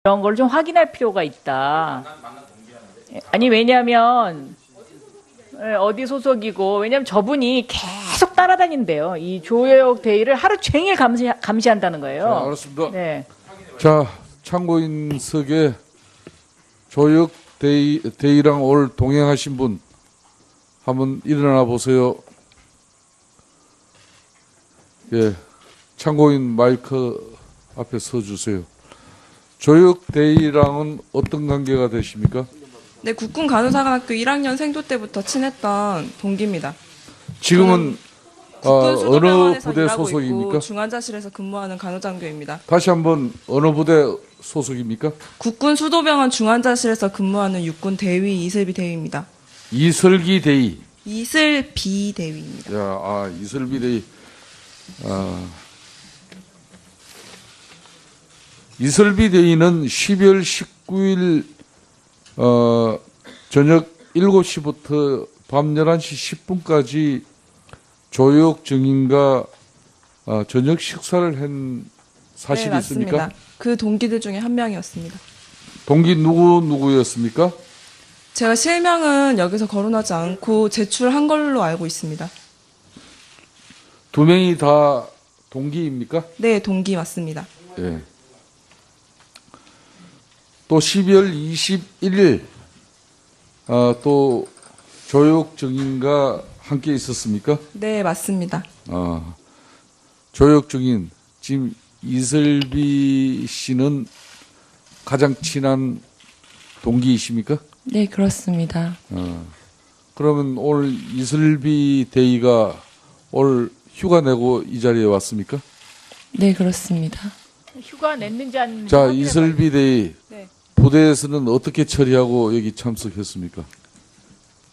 이런 걸 좀 확인할 필요가 있다. 아니 왜냐하면 어디 소속이고 왜냐하면 저분이 계속 따라다닌대요. 이 조혁 대의를 하루 종일 감시한다는 거예요. 자, 알았습니다. 네. 자, 참고인석에 조혁 대의랑 오늘 동행하신 분 한번 일어나 보세요. 예, 참고인 마이크 앞에 서 주세요. 조혁 대의랑은 어떤 관계가 되십니까? 네, 국군 간호사관학교 1학년 생도 때부터 친했던 동기입니다. 지금은 국군 어느 수도병원에서 부대 일하고 소속입니까? 있고 중환자실에서 근무하는 간호장교입니다. 다시 한번 어느 부대 소속입니까? 국군 수도병원 중환자실에서 근무하는 육군 대위 이슬비 대위입니다. 이설기 대의. 이슬비 대위입니다. 야, 이설비 대의. 이설비 대의는 12월 19일 저녁 7시부터 밤 11시 10분까지 조혁 증인과 저녁 식사를 한 사실이 네, 있습니까? 맞습니다. 그 동기들 중에 한 명이었습니다. 동기 누구였습니까? 제가 실명은 여기서 거론하지 않고 제출한 걸로 알고 있습니다. 두 명이 다 동기입니까? 네, 동기 맞습니다. 예. 또 12월 21일 또 조혁 증인과 함께 있었습니까? 네, 맞습니다. 조혁 증인 지금 이슬비 씨는 가장 친한 동기이십니까? 네, 그렇습니다. 그러면 오늘 이슬비 대의가 오늘 휴가 내고 이 자리에 왔습니까? 네, 그렇습니다. 휴가 냈는지 안 냈는지 자, 확인해 이슬비 대의 네. 부대에서는 어떻게 처리하고 여기 참석했습니까?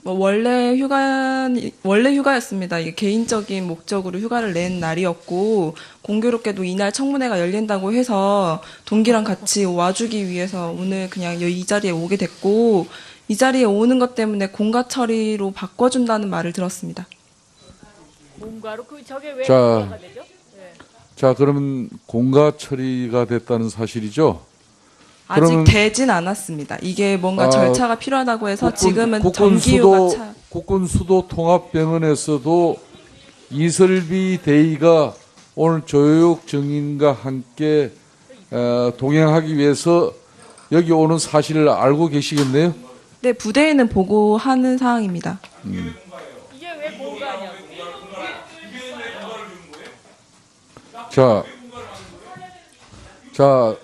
원래 휴가였습니다. 이게 개인적인 목적으로 휴가를 낸 날이었고, 공교롭게도 이날 청문회가 열린다고 해서 동기랑 같이 와주기 위해서 오늘 그냥 이 자리에 오게 됐고, 이 자리에 오는 것 때문에 공가 처리로 바꿔준다는 말을 들었습니다. 뭔가로 저게 왜 자. 공가가 되죠? 네. 자, 그러면 공가 처리가 됐다는 사실이죠? 아직 그러면- 되진 않았습니다. 이게 뭔가 절차가 필요하다고 해서 지금은 국군 정기휴가 국군 수도 통합병원에서도 이설비 대의가 오늘 조혁 증인과 함께 동행하기 위해서 여기 오는 사실을 알고 계시겠네요? 네, 부대에는 보고하는 사항입니다. 이게 왜 공가냐고. 자,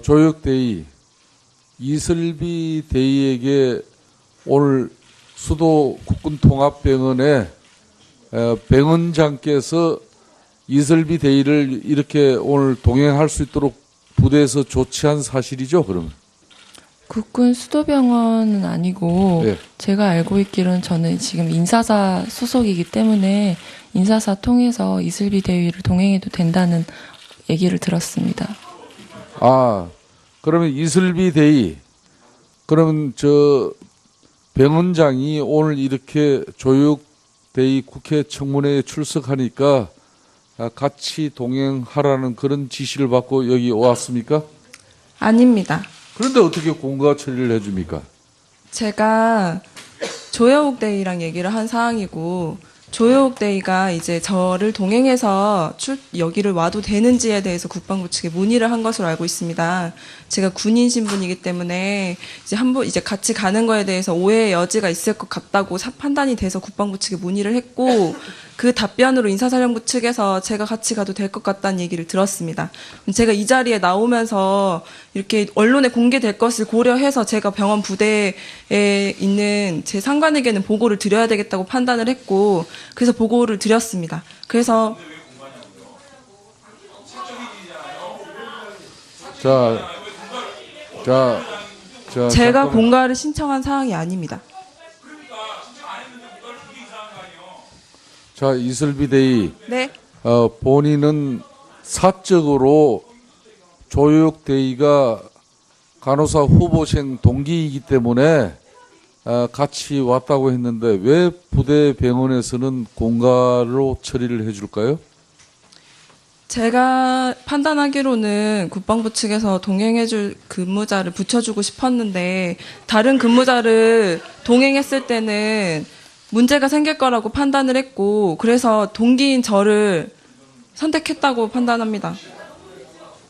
조혁 대의, 이설비 대의에게 오늘 수도 국군통합병원에 병원장께서 이설비 대의를 이렇게 오늘 동행할 수 있도록 부대에서 조치한 사실이죠, 그러면? 국군 수도병원은 아니고 예. 제가 알고 있기로는 저는 지금 인사사 소속이기 때문에 인사사 통해서 이슬비 대위를 동행해도 된다는 얘기를 들었습니다. 그러면 이슬비 대의, 그러면 저 병원장이 오늘 이렇게 조혁 대의 국회 청문회에 출석하니까 같이 동행하라는 그런 지시를 받고 여기 왔습니까? 아닙니다. 그런데 어떻게 공가 처리를 해줍니까? 제가 조여옥 대위랑 얘기를 한 사항이고 조여옥 대위가 이제 저를 동행해서 여기를 와도 되는지에 대해서 국방부 측에 문의를 한 것으로 알고 있습니다. 제가 군인 신분이기 때문에 이제 같이 가는 거에 대해서 오해의 여지가 있을 것 같다고 판단이 돼서 국방부 측에 문의를 했고 그 답변으로 인사사령부 측에서 제가 같이 가도 될 것 같다는 얘기를 들었습니다. 제가 이 자리에 나오면서 이렇게 언론에 공개될 것을 고려해서 제가 병원 부대에 있는 제 상관에게는 보고를 드려야 되겠다고 판단을 했고 그래서 보고를 드렸습니다. 그래서 제가 잠깐만. 공가를 신청한 사항이 아닙니다. 자, 이슬비 대의, 네. 본인은 사적으로 조혁 대의가 간호사 후보생 동기이기 때문에 같이 왔다고 했는데 왜 부대 병원에서는 공가로 처리를 해줄까요? 제가 판단하기로는 국방부 측에서 동행해줄 근무자를 붙여주고 싶었는데 다른 근무자를 동행했을 때는 문제가 생길 거라고 판단을 했고 그래서 동기인 저를 선택했다고 판단합니다.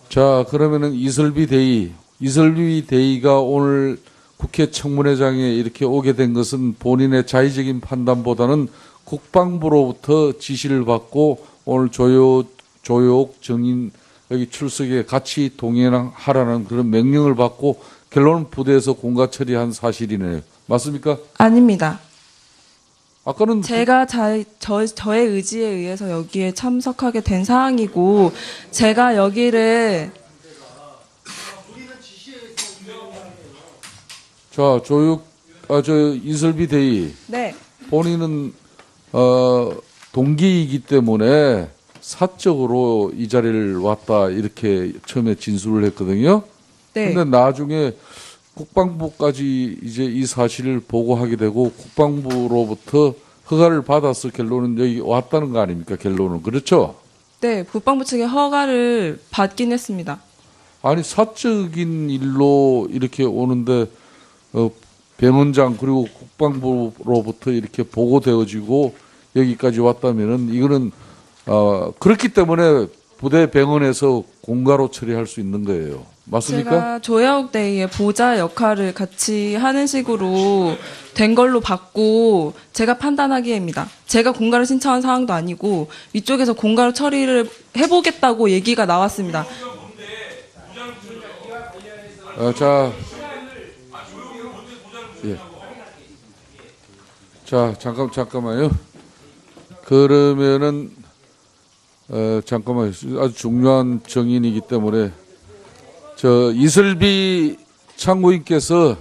자, 그러면은 이설비 대의가 오늘 국회 청문회장에 이렇게 오게 된 것은 본인의 자의적인 판단보다는 국방부로부터 지시를 받고 오늘 조효옥 정인 여기 출석에 같이 동행하라는 그런 명령을 받고 결론은 부대에서 공가 처리한 사실이네요. 맞습니까? 아닙니다. 아까는 제가 저의 의지에 의해서 여기에 참석하게 된 사항이고 제가 여기를 자, 이설비 대의 네. 본인은 동기이기 때문에 사적으로 이 자리를 왔다 이렇게 처음에 진술을 했거든요. 네. 근데 나중에 국방부까지 이제 이 사실을 보고하게 되고 국방부로부터 허가를 받아서 결론은 여기 왔다는 거 아닙니까? 결론은 그렇죠? 네, 국방부 측의 허가를 받긴 했습니다. 아니 사적인 일로 이렇게 오는데 변원장 그리고 국방부로부터 이렇게 보고되어지고 여기까지 왔다면은 이거는 그렇기 때문에 부대 병원에서 공가로 처리할 수 있는 거예요. 맞습니까? 제가 조야옥 대의의 보좌 역할을 같이 하는 식으로 된 걸로 봤고 제가 판단하기에입니다. 제가 공가를 신청한 사항도 아니고 위쪽에서 공가로 처리를 해보겠다고 얘기가 나왔습니다. 자, 예. 자, 잠깐만요. 그러면은 잠깐만요. 아주 중요한 정인이기 때문에 이슬비 참고인께서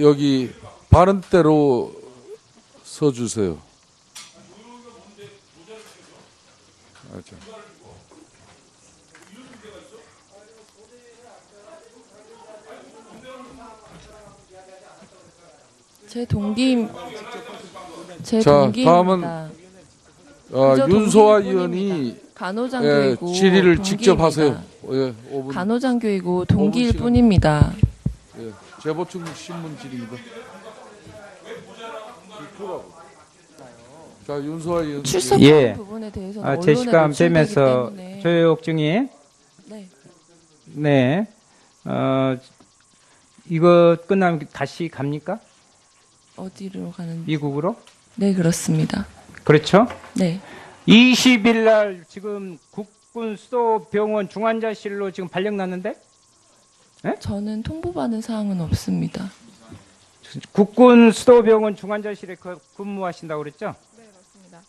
여기 바른대로 서주세요. 제 동기입니다. 다음은 윤소아 의원이 간호장교이고 질의를 동기입니다. 직접 하세요. 예, 5분. 간호장교이고 동기일 5분 시간. 뿐입니다. 예, 재보충 신문 질의입니다. 자, 윤소아 의원. 출석한 예. 부분에 대해서는 언론에 제시가 노출되기 되면서 때문에 조효옥 증인 네. 네. 이거 끝나면 다시 갑니까? 어디로 가는? 미국으로? 네, 그렇습니다. 그렇죠? 네. 20일 날 지금 국군 수도병원 중환자실로 지금 발령 났는데 저는 통보받은 사항은 없습니다. 국군 수도병원 중환자실에 근무하신다고 그랬죠? 네, 맞습니다.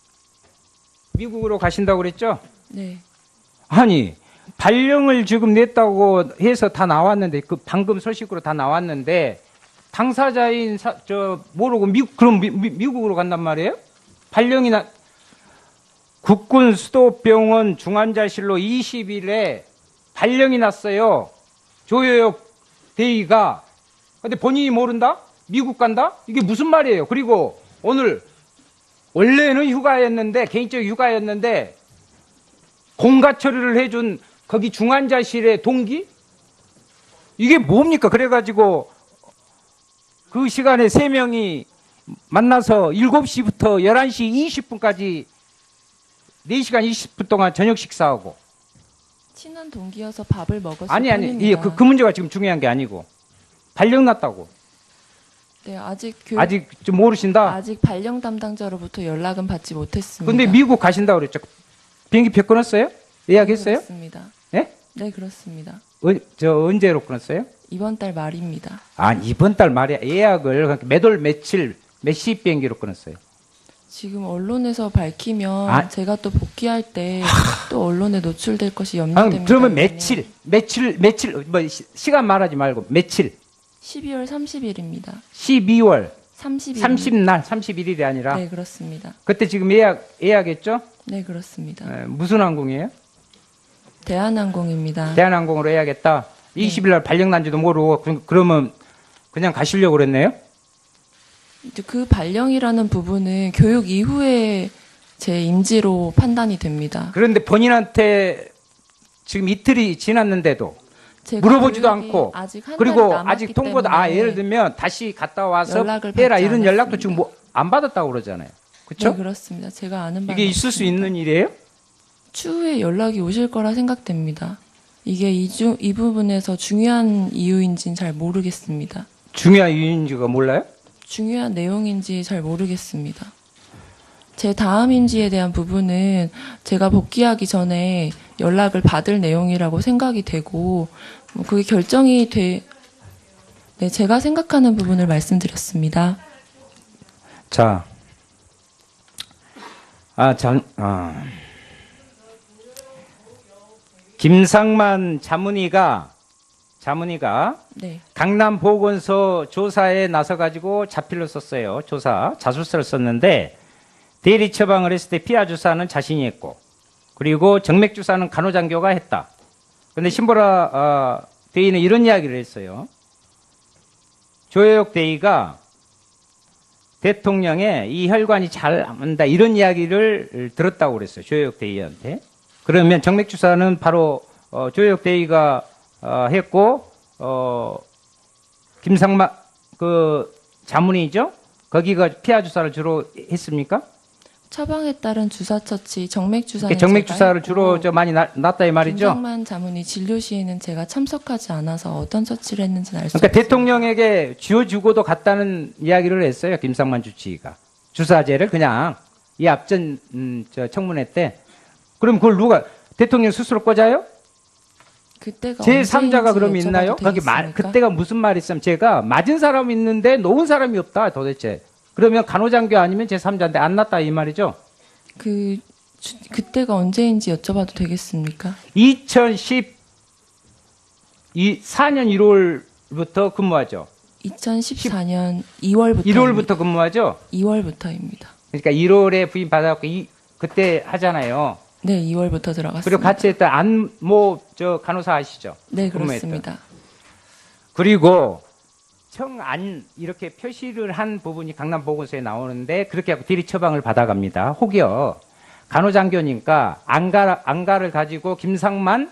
미국으로 가신다고 그랬죠? 네. 아니 발령을 지금 냈다고 해서 다 나왔는데 그 방금 소식으로 다 나왔는데 당사자인 모르고 그럼 미국으로 간단 말이에요? 발령이 국군 수도병원 중환자실로 20일에 발령이 났어요. 조효옥 대의가. 근데 본인이 모른다? 미국 간다? 이게 무슨 말이에요? 그리고 오늘 원래는 휴가였는데 개인적 휴가였는데 공가 처리를 해준 거기 중환자실의 동기? 이게 뭡니까? 그래가지고 그 시간에 3명이 만나서 7시부터 11시 20분까지 4시간 20분 동안 저녁 식사하고. 친한 동기여서 밥을 먹었을 아니, 뿐입니다. 그 문제가 지금 중요한 게 아니고. 발령 났다고. 네, 아직 좀 모르신다? 아직 발령 담당자로부터 연락은 받지 못했습니다. 근데 미국 가신다고 그랬죠. 비행기 표 끊었어요? 예약했어요? 그렇습니다. 예? 네, 그렇습니다. 언제로 끊었어요? 이번 달 말입니다. 아, 이번 달 말이야. 예약을 몇 월 며칠, 몇 시 비행기로 끊었어요? 지금 언론에서 밝히면 아. 제가 또 복귀할 때 또 언론에 노출될 것이 염려됩니다. 그러면 의원님. 며칠, 시간 말하지 말고 며칠? 12월 30일입니다. 12월 30일. 30날, 31일이 아니라. 네, 그렇습니다. 그때 지금 예약했죠? 네, 그렇습니다. 무슨 항공이에요? 대한항공입니다. 대한항공으로 예약했다. 20일 날 발령 난지도 모르고 그러면 그냥 가시려고 그랬네요? 이제 그 발령이라는 부분은 교육 이후에 제 임지로 판단이 됩니다. 그런데 본인한테 지금 이틀이 지났는데도 제가 물어보지도 교육이 않고 아직 한 그리고 달이 남았기 아직 통보도 때문에 예를 들면 다시 갔다 와서 연락을 해라 받지 이런 연락도 않았습니다. 지금 뭐 안 받았다고 그러잖아요. 그렇죠? 네, 그렇습니다. 제가 아는 바는 이게 있을 수 없습니다. 있는 일이에요? 추후에 연락이 오실 거라 생각됩니다. 이게 이 부분에서 중요한 이유인지는 잘 모르겠습니다. 중요한 이유인지가 몰라요? 중요한 내용인지 잘 모르겠습니다. 제 다음 임지에 대한 부분은 제가 복귀하기 전에 연락을 받을 내용이라고 생각이 되고 뭐 그게 결정이 네, 제가 생각하는 부분을 말씀드렸습니다. 자, 김상만 자문위가 네, 강남보건소 조사에 나서가지고 자필로 썼어요. 자술서를 썼는데 대리 처방을 했을 때 피하 주사는 자신이 했고 그리고 정맥 주사는 간호장교가 했다. 그런데 신보라 대의는 이런 이야기를 했어요. 조혜옥 대의가 대통령의 이 혈관이 잘 안다 이런 이야기를 들었다고 그랬어요. 조혜옥 대의한테. 그러면 정맥 주사는 바로 조혜옥 대의가 했고 김상만 그 자문이죠. 거기가 피하 주사를 주로 했습니까? 처방에 따른 주사 처치, 정맥 주사는 그러니까 정맥 제가 주사를 했고, 주로 많이 놨다 이 말이죠. 김상만 자문이 진료 시에는 제가 참석하지 않아서 어떤 처치를 했는지는 알 수 그러니까 없습니다. 대통령에게 쥐어주고도 갔다는 이야기를 했어요. 김상만 주치의가 주사제를 그냥 이 앞전 청문회 때. 그럼 그걸 누가 대통령 스스로 꽂아요? 그때가 제 3자가 언제인지 그럼 있나요? 여쭤봐도 거기 되겠습니까? 그때가 무슨 말이 있으면 제가 맞은 사람이 있는데 놓은 사람이 없다 도대체. 그러면 간호장교 아니면 제 3자인데 안 났다 이 말이죠. 그때가 언제인지 여쭤봐도 되겠습니까? 2014년 1월부터 근무하죠. 2014년 2월부터 1월부터 근무하죠. 2월부터입니다. 그러니까 1월에 부임 받아갖고 그때 하잖아요. 네, 2월부터 들어갔습니다. 그리고 같이 했던 안모 간호사 아시죠? 네, 근무했던. 그렇습니다. 그리고 청안 이렇게 표시를 한 부분이 강남보건소에 나오는데 그렇게 하고 대리 처방을 받아갑니다. 혹여 간호장교니까 안가를 가지고 김상만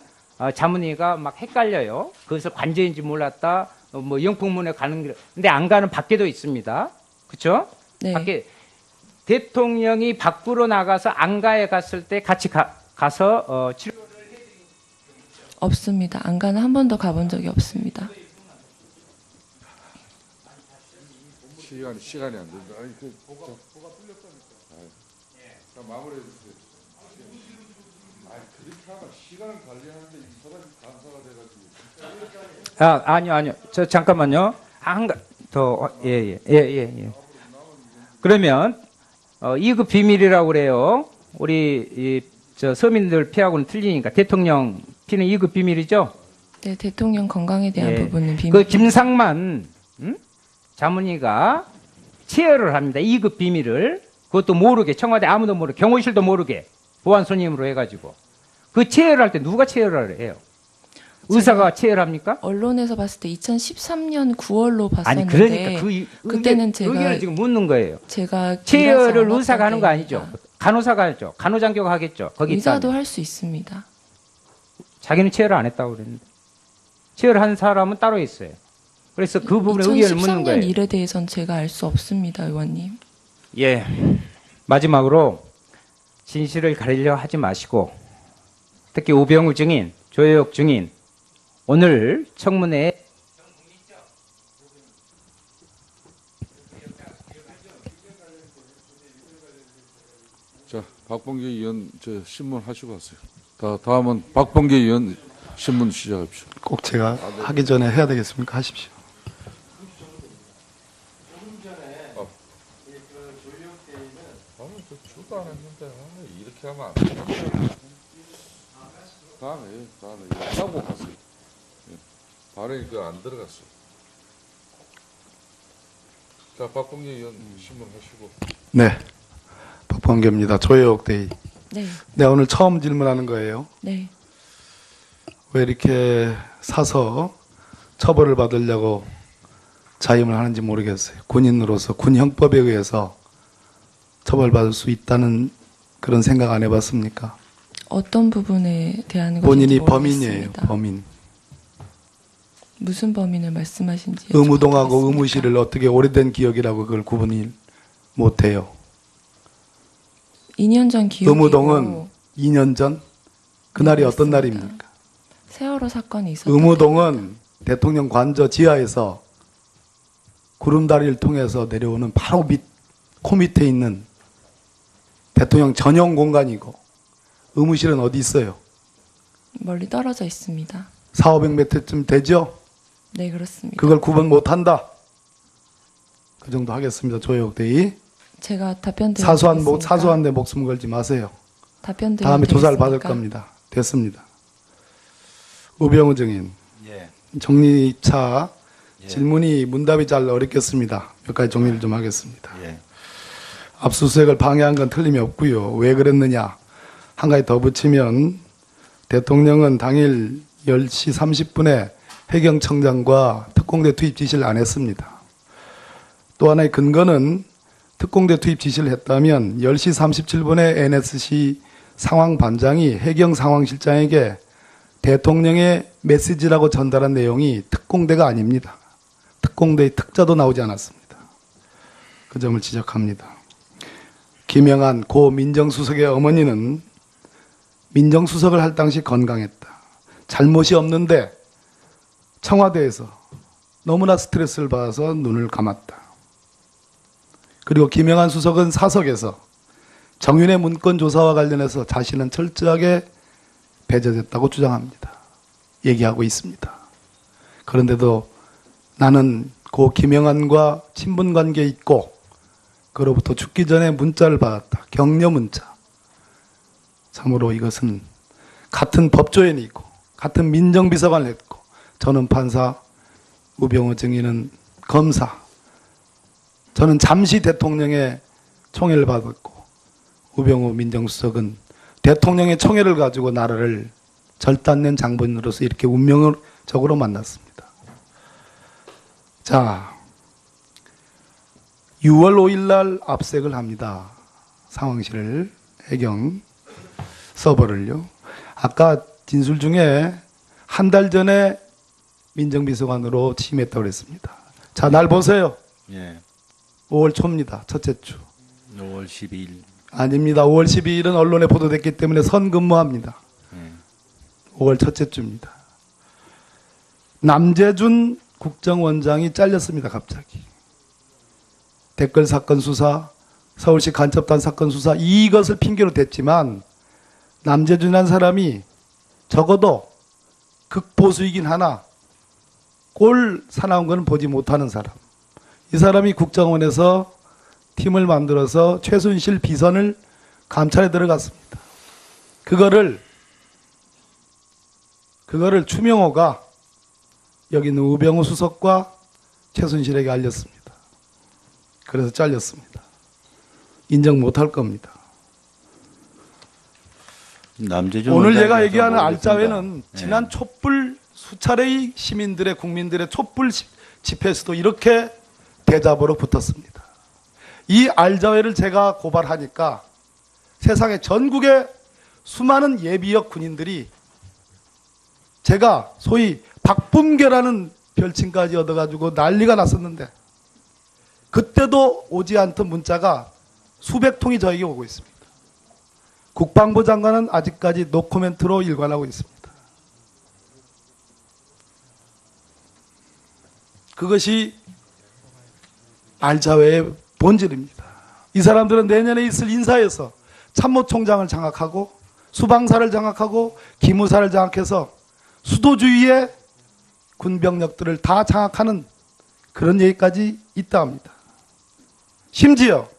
자문위가 막 헷갈려요. 그것을 관제인지 몰랐다. 뭐 영풍문에 가는 길. 근데 안가는 밖에도 있습니다. 그렇죠? 네. 밖에 대통령이 밖으로 나가서 안가에 갔을 때 같이 가서 치료. 없습니다. 안가는 한 번도 가본 적이 없습니다. 시간이 안 된다. 아니 뭐가 뚫렸다니까. 자 마무리해 주세요. 그렇게 하면 시간을 관리하는데 이 사람이 간사가 돼가지고. 아니요. 저 잠깐만요. 예. 그러면 2급 비밀이라고 그래요. 우리 서민들 피하고는 틀리니까 대통령 피는 2급 비밀이죠. 네, 대통령 건강에 대한 예. 부분은 비밀. 그 김상만 자문위가 체열을 합니다. 2급 비밀을. 그것도 모르게 청와대 아무도 모르게 경호실도 모르게 보안 손님으로 해가지고 그 체열할 때 누가 체열을 해요? 의사가 체열합니까? 언론에서 봤을 때 2013년 9월로 아니 봤었는데 그러니까 그때는 제가 의견을 지금 묻는 거예요. 제가 체열을 일하지 의사가 하는 거 않았던 아니죠? 때입니다. 간호사가 하죠. 간호장교가 하겠죠. 거기 의사도 있다면. 할 수 있습니다. 자기는 체열을 안 했다고 그랬는데 체열한 사람은 따로 있어요. 그래서 그 부분에 의견을 묻는 2013년 거예요. 일에 대해서는 제가 알 수 없습니다, 의원님. 예. 마지막으로 진실을 가리려 하지 마시고 특히 우병우 증인, 조혜옥 증인 오늘 청문회에 자 박범계 의원 신문 하시고 가세요. 다음은 박범계 의원 신문 시작합시다. 꼭 제가 하기 전에 해야 되겠습니까? 하십시오. 주도 안 했는데 이렇게 하면 안 돼. 다음에 이거 하고 가세요. 발언이 안 들어갔어. 자 박범계 의원 신문 하시고. 네. 박범계입니다. 조혜옥 대의. 네, 네, 오늘 처음 질문하는 거예요. 네. 왜 이렇게 사서 처벌을 받으려고 자임을 하는지 모르겠어요. 군인으로서 군 형법에 의해서 처벌받을 수 있다는 그런 생각 안 해봤습니까? 어떤 부분에 대한 것인지 본인이 모르겠습니다. 범인이에요. 범인. 무슨 범인을 말씀하신지 의무동하고 여쭤보겠습니다. 의무실을 어떻게 오래된 기억이라고 그걸 구분이 못해요. 2년 전 기억이고 의무동은 2년 전? 그날이 네, 어떤 맞습니다. 날입니까? 세월호 사건이 있었던 의무동은 대통령 관저 지하에서 구름다리를 통해서 내려오는 바로 코 밑에 있는 대통령 전용 공간이고 의무실은 어디 있어요? 멀리 떨어져 있습니다. 400~500m쯤 되죠? 네, 그렇습니다. 그걸 구분 못한다. 그 정도 하겠습니다. 조혜옥 대의. 제가 답변 드리겠습니다. 사소한 데 목숨 걸지 마세요. 답변 드리면 다음에 조사를 받을 되겠습니까? 겁니다. 됐습니다. 우병우 증인. 예. 정리차 질문이 문답이 잘 어렵겠습니다. 몇 가지 정리를 좀 하겠습니다. 예. 압수수색을 방해한 건 틀림이 없고요. 왜 그랬느냐. 한 가지 더 붙이면 대통령은 당일 10시 30분에 해경청장과 특공대 투입 지시를 안 했습니다. 또 하나의 근거는 특공대 투입 지시를 했다면 10시 37분에 NSC 상황반장이 해경 상황실장에게 대통령의 메시지라고 전달한 내용이 특공대가 아닙니다. 특공대의 특자도 나오지 않았습니다. 그 점을 지적합니다. 김영한 고 민정수석의 어머니는 민정수석을 할 당시 건강했다. 잘못이 없는데 청와대에서 너무나 스트레스를 받아서 눈을 감았다. 그리고 김영한 수석은 사석에서 정윤의 문건 조사와 관련해서 자신은 철저하게 배제됐다고 주장합니다. 얘기하고 있습니다. 그런데도 나는 고 김영한과 친분관계에 있고 그로부터 죽기 전에 문자를 받았다. 격려 문자. 참으로 이것은 같은 법조인이 있고 같은 민정비서관을 했고 저는 판사, 우병우 증인은 검사. 저는 잠시 대통령의 총애를 받았고 우병우 민정수석은 대통령의 총애를 가지고 나라를 절단낸 장본인으로서 이렇게 운명적으로 만났습니다. 자, 6월 5일 날 압색을 합니다. 상황실을, 해경 서버를요. 아까 진술 중에 한 달 전에 민정비서관으로 취임했다고 그랬습니다. 자, 날 보세요. 예. 5월 초입니다. 첫째 주. 5월 12일. 아닙니다. 5월 12일은 언론에 보도됐기 때문에 선근무합니다. 예. 5월 첫째 주입니다. 남재준 국정원장이 잘렸습니다. 갑자기. 댓글 사건 수사, 서울시 간첩단 사건 수사 이것을 핑계로 댔지만 남재준이라는 사람이 적어도 극보수이긴 하나 꼴 사나운 것은 보지 못하는 사람. 이 사람이 국정원에서 팀을 만들어서 최순실 비선을 감찰에 들어갔습니다. 그거를 추명호가 여기 있는 우병우 수석과 최순실에게 알렸습니다. 그래서 잘렸습니다. 인정 못할 겁니다. 남재준 오늘 원장에 제가 대해서 얘기하는 모르겠습니다. 알짜회는 예. 지난 촛불 수차례의 시민들의 국민들의 촛불 집회에서도 이렇게 대잡으로 붙었습니다. 이 알자회를 제가 고발하니까 세상의 전국의 수많은 예비역 군인들이 제가 소위 박분계라는 별칭까지 얻어가지고 난리가 났었는데 그때도 오지 않던 문자가 수백 통이 저에게 오고 있습니다. 국방부 장관은 아직까지 노코멘트로 일관하고 있습니다. 그것이 알자회의 본질입니다. 이 사람들은 내년에 있을 인사에서 참모총장을 장악하고 수방사를 장악하고 기무사를 장악해서 수도주의의 군병력들을 다 장악하는 그런 얘기까지 있다 합니다. 심지어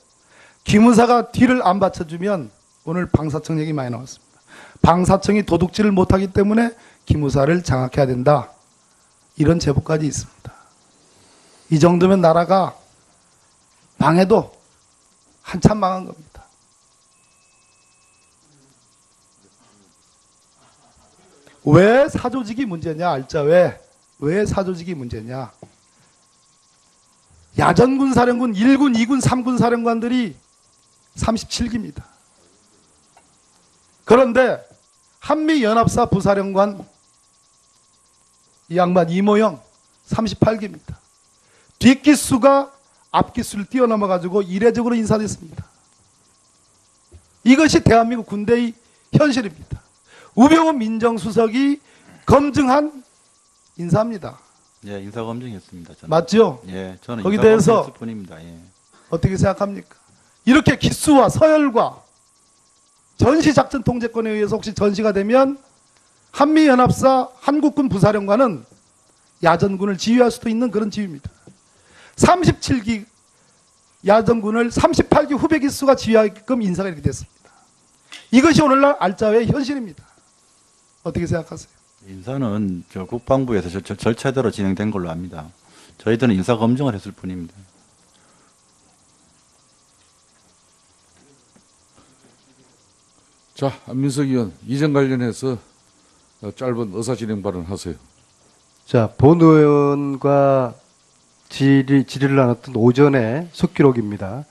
기무사가 뒤를 안 받쳐주면 오늘 방사청 얘기 많이 나왔습니다. 방사청이 도둑질을 못하기 때문에 기무사를 장악해야 된다. 이런 제보까지 있습니다. 이 정도면 나라가 망해도 한참 망한 겁니다. 왜 사조직이 문제냐? 알자회. 왜 사조직이 문제냐? 야전군 사령군 1군, 2군, 3군 사령관들이 37기입니다. 그런데 한미연합사 부사령관 이 양반 이모영 38기입니다. 뒷기수가 앞기수를 뛰어넘어가지고 이례적으로 인사됐습니다. 이것이 대한민국 군대의 현실입니다. 우병우 민정수석이 검증한 인사입니다. 예, 인사 검증했습니다. 저는. 맞죠? 예, 저는 거기에 인사 대해서 검증했을 뿐입니다. 예. 어떻게 생각합니까? 이렇게 기수와 서열과 전시작전 통제권에 의해서 혹시 전시가 되면 한미연합사 한국군 부사령관은 야전군을 지휘할 수도 있는 그런 지휘입니다. 37기 야전군을 38기 후배 기수가 지휘하게끔 인사가 이렇게 됐습니다. 이것이 오늘날 알짜의 현실입니다. 어떻게 생각하세요? 인사는 저 국방부에서 절차대로 진행된 걸로 압니다. 저희들은 인사 검증을 했을 뿐입니다. 자, 안민석 의원, 이전 관련해서 짧은 의사진행 발언 하세요. 자, 본 의원과 질의를 나눴던 오전의 속기록입니다.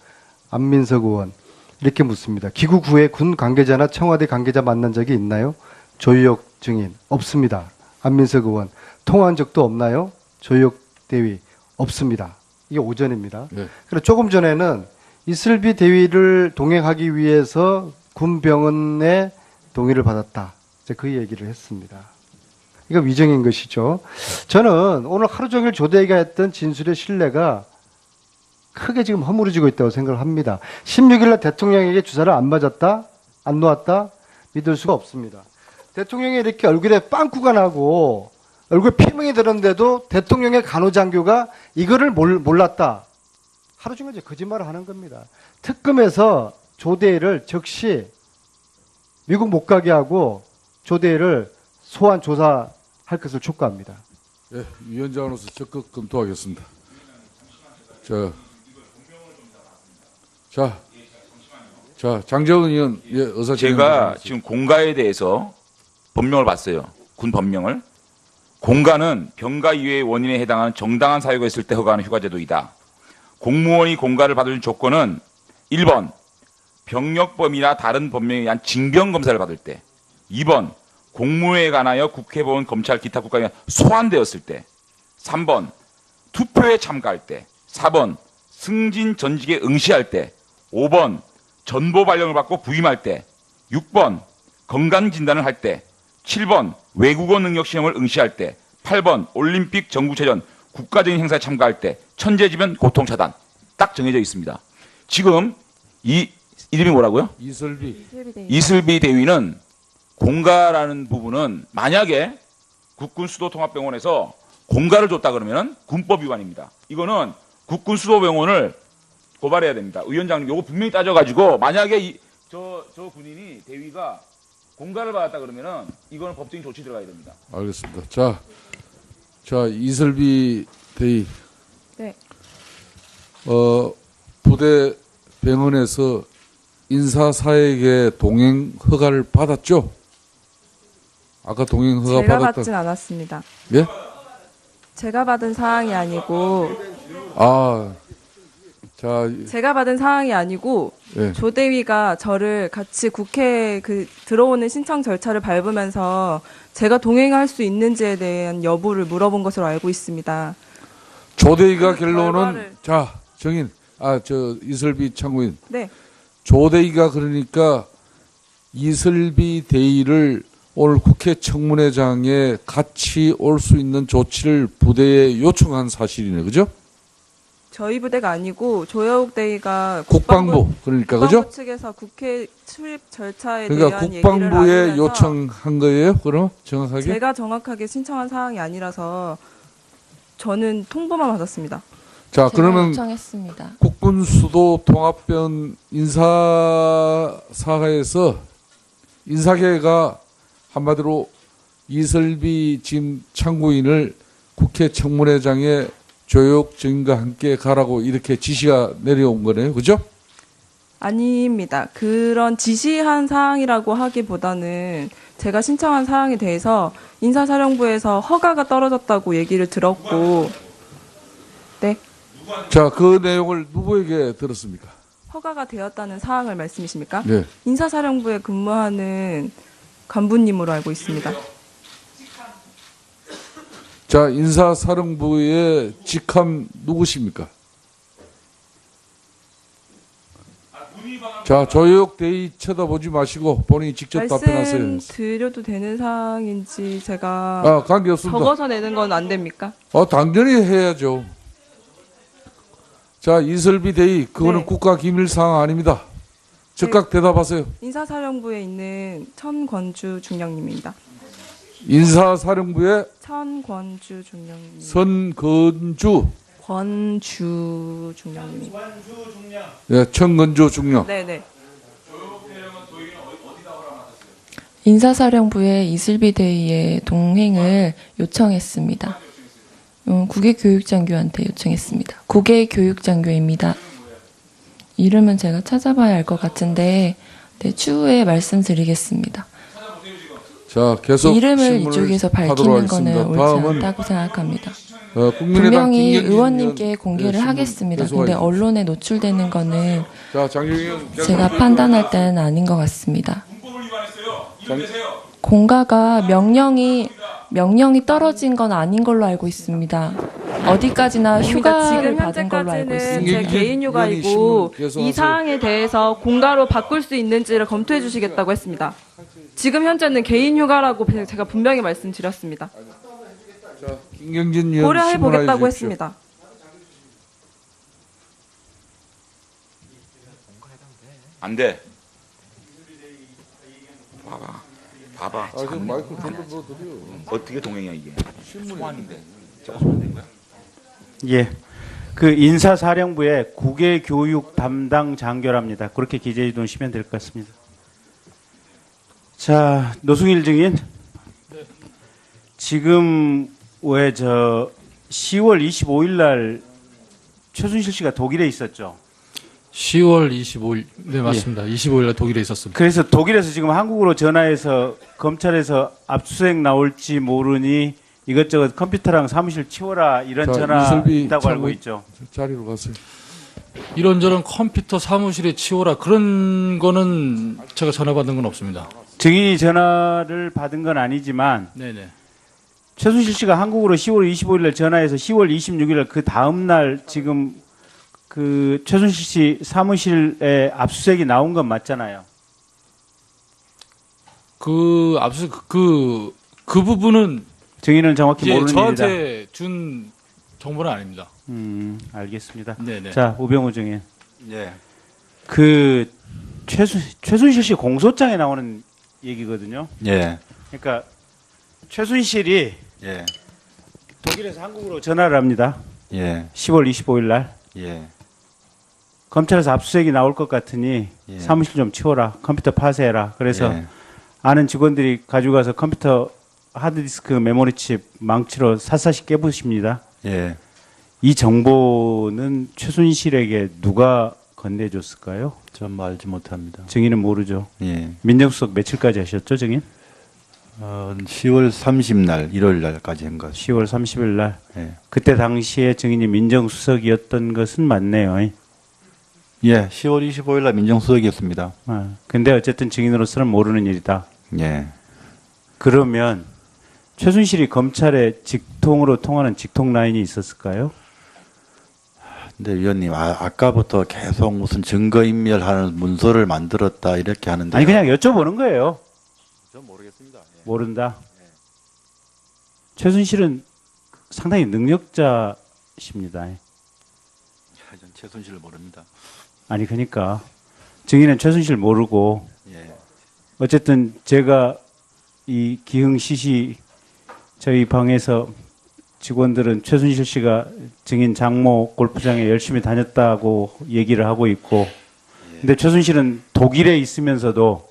안민석 의원 이렇게 묻습니다. 귀국 후에 군 관계자나 청와대 관계자 만난 적이 있나요? 조희옥 증인 없습니다. 안민석 의원 통화한 적도 없나요? 조희옥 대위 없습니다. 이게 오전입니다. 네. 그리고 조금 전에는 이슬비 대위를 동행하기 위해서 군병원의 동의를 받았다. 이제 그 얘기를 했습니다. 이거 위정인 것이죠. 저는 오늘 하루 종일 조대희가 했던 진술의 신뢰가 크게 지금 허물어지고 있다고 생각을 합니다. 16일날 대통령에게 주사를 안 맞았다? 안 놓았다? 믿을 수가 없습니다. 대통령이 이렇게 얼굴에 빵꾸가 나고 얼굴에 피멍이 들었는데도 대통령의 간호장교가 이거를 몰랐다. 하루 종일 이제 거짓말을 하는 겁니다. 특검에서 조대희를 즉시 미국 못 가게 하고 조대희를 소환 조사할 것을 촉구합니다. 예, 위원장으로서 적극 검토하겠습니다. 자, 장재원 의원, 예, 의사 제가 지금 공가에 대해서 법명을 봤어요. 군 법명을. 공가는 병가 이외의 원인에 해당하는 정당한 사유가 있을 때 허가하는 휴가제도이다. 공무원이 공가를 받을 조건은 1번 병력범이나 다른 법령에 의한 징병검사를 받을 때, 2번 공무에 관하여 국회의원, 검찰, 기타 국가에 소환되었을 때, 3번 투표에 참가할 때, 4번 승진 전직에 응시할 때, 5번 전보 발령을 받고 부임할 때, 6번 건강진단을 할 때, 7번 외국어 능력 시험을 응시할 때, 8번 올림픽 정부체전 국가적인 행사에 참가할 때, 천재지변 고통차단 딱 정해져 있습니다. 지금 이 이름이 뭐라고요? 이슬비 대위는 공가라는 부분은 만약에 국군 수도통합병원에서 공가를 줬다 그러면 군법 위반입니다. 이거는 국군 수도병원을 고발해야 됩니다. 위원장님, 요거 분명히 따져가지고 만약에 저 군인이 대위가 공가를 받았다 그러면은 이거는 법적인 조치 들어가야 됩니다. 알겠습니다. 자, 이슬비 대위. 네. 부대 병원에서 인사사에게 동행 허가를 받았죠? 아까 동행 허가 제가 받았다. 받진 않았습니다. 예? 제가 받은 사항이 아니고 제가 받은 사항이 아니고 예. 조대위가 저를 같이 국회에 들어오는 신청 절차를 밟으면서 제가 동행할 수 있는지에 대한 여부를 물어본 것으로 알고 있습니다. 조대위가 그 결론은 결과를- 이슬비 참고인. 네. 조대위가 그러니까 이슬비 대위를 오늘 국회 청문회장에 같이 올 수 있는 조치를 부대에 요청한 사실이네, 그죠? 저희 부대가 아니고 조여옥 대위가 국방부 그러니까 그죠? 국방부 측에서 국회 출입 절차에 그러니까 대한 얘기를 국방부에 알리면서 요청한 거예요? 그럼 정확하게? 제가 정확하게 신청한 사항이 아니라서 저는 통보만 받았습니다. 자, 제가 그러면 요청했습니다. 국군 수도 통합병 인사사에서 인사계가 한마디로 이슬비 지금 참고인을 국회 청문회장에 조혁 증인과 함께 가라고 이렇게 지시가 내려온 거네요. 그죠? 아닙니다. 그런 지시한 사항이라고 하기보다는 제가 신청한 사항에 대해서 인사사령부에서 허가가 떨어졌다고 얘기를 들었고, 네. 자, 그 내용을 누구에게 들었습니까? 허가가 되었다는 사항을 말씀이십니까? 네. 인사사령부에 근무하는 간부님으로 알고 있습니다. 자, 인사사령부의 직함 누구십니까? 자, 조혁 대의 쳐다보지 마시고 본인이 직접 답변하세요. 말씀드려도 되는 사항인지 제가 아, 관계없습니다. 적어서 내는 건 안 됩니까? 당연히 해야죠. 자, 이설비 대의, 그거는 네. 국가기밀사항 아닙니다. 즉각 대답하세요. 인사사령부에 있는 천권주 중령님입니다. 인사사령부의 천권주 중령님. 선건주, 권주 중령님. 예, 천건주 중령. 네네. 인사사령부에 이슬비 대위의 동행을 요청했습니다. 국외교육장교한테 요청했습니다. 국외교육장교입니다. 이름은 제가 찾아봐야 알 것 같은데 네, 추후에 말씀드리겠습니다. 자, 계속 이름을 질문을 이쪽에서 하도록 밝히는 거는 하겠습니다. 옳지 다음은 않다고 생각합니다. 국민의당 분명히 김경진 의원님께 의원, 공개를 질문 하겠습니다. 계속 근데 하겠습니다. 언론에 노출되는 거는 자, 장경희 의원 제가 판단할 때는 아닌 것 같습니다. 장- 공가가 명령이 떨어진 건 아닌 걸로 알고 있습니다. 어디까지나 아닙니다. 휴가를 지금 받은 걸로 알고 현재까지는 있습니다. 제 개인 의원이 휴가이고 신문 계속하세요. 이 사항에 대해서 공가로 바꿀 수 있는지를 검토해 주시겠다고 했습니다. 지금 현재는 개인 휴가라고 제가 분명히 말씀드렸습니다. 자, 김경진 의원 고려해 신문하여 보겠다고 주십시오. 했습니다. 안 돼. 봐봐. 아, 그 마이크 좀 드려. 어떻게 동행이야 이게? 소환인데. 저거 소환된 거야? 예. 그 인사사령부의 국외교육 담당 장교랍니다. 그렇게 기재해 두시면 될 것 같습니다. 자, 노승일 증인. 지금 왜 10월 25일 날 최순실 씨가 독일에 있었죠? 10월 25일, 네, 맞습니다. 25일 날 독일에 있었습니다. 그래서 독일에서 지금 한국으로 전화해서 검찰에서 압수수색 나올지 모르니 이것저것 컴퓨터랑 사무실 치워라 이런 자, 전화 이슬비 있다고 알고 참고- 있죠. 자리로 가세요. 이런저런 컴퓨터 사무실에 치워라 그런 거는 제가 전화 받은 건 없습니다. 증인이 전화를 받은 건 아니지만 네네. 최순실 씨가 한국으로 10월 25일 날 전화해서 10월 26일 날 그 다음 날 지금 그 최순실 씨 사무실에 압수수색이 나온 건 맞잖아요. 그 그 부분은 증인은 정확히 이제 모르는 일이다. 저한테 준 정보는 아닙니다. 알겠습니다. 네네. 자, 우병우 증인. 예. 그 최순실 씨 공소장에 나오는 얘기거든요. 예. 그러니까 최순실이 예. 독일에서 한국으로 전화를 합니다. 예. 10월 25일 날. 예. 검찰에서 압수수색이 나올 것 같으니 예. 사무실 좀 치워라. 컴퓨터 파쇄해라. 그래서 예. 아는 직원들이 가지고 가서 컴퓨터 하드디스크 메모리칩 망치로 샅샅이 깨부십니다. 예. 이 정보는 최순실에게 누가 건네줬을까요? 전 알지 못합니다. 증인은 모르죠. 예. 민정수석 며칠까지 하셨죠, 증인? 10월 30날, 1월 날까지 한 것. 10월 30일 날. 예. 그때 당시에 증인이 민정수석이었던 것은 맞네요. 예. 10월 25일 날 민정수석이었습니다. 근데 어쨌든 증인으로서는 모르는 일이다. 예. 그러면 최순실이 검찰에 직통으로 통하는 직통 라인이 있었을까요? 근데 위원님, 아까부터 계속 무슨 증거인멸하는 문서를 만들었다 이렇게 하는데. 아니 그냥 여쭤보는 거예요. 전 모르겠습니다. 예. 모른다. 최순실은 상당히 능력자십니다. 전 최순실을 모릅니다. 아니 그러니까 증인은 최순실 모르고 예. 어쨌든 제가 이 기흥 시시 저희 방에서 직원들은 최순실 씨가 증인 장모 골프장에 열심히 다녔다고 얘기를 하고 있고 근데 최순실은 독일에 있으면서도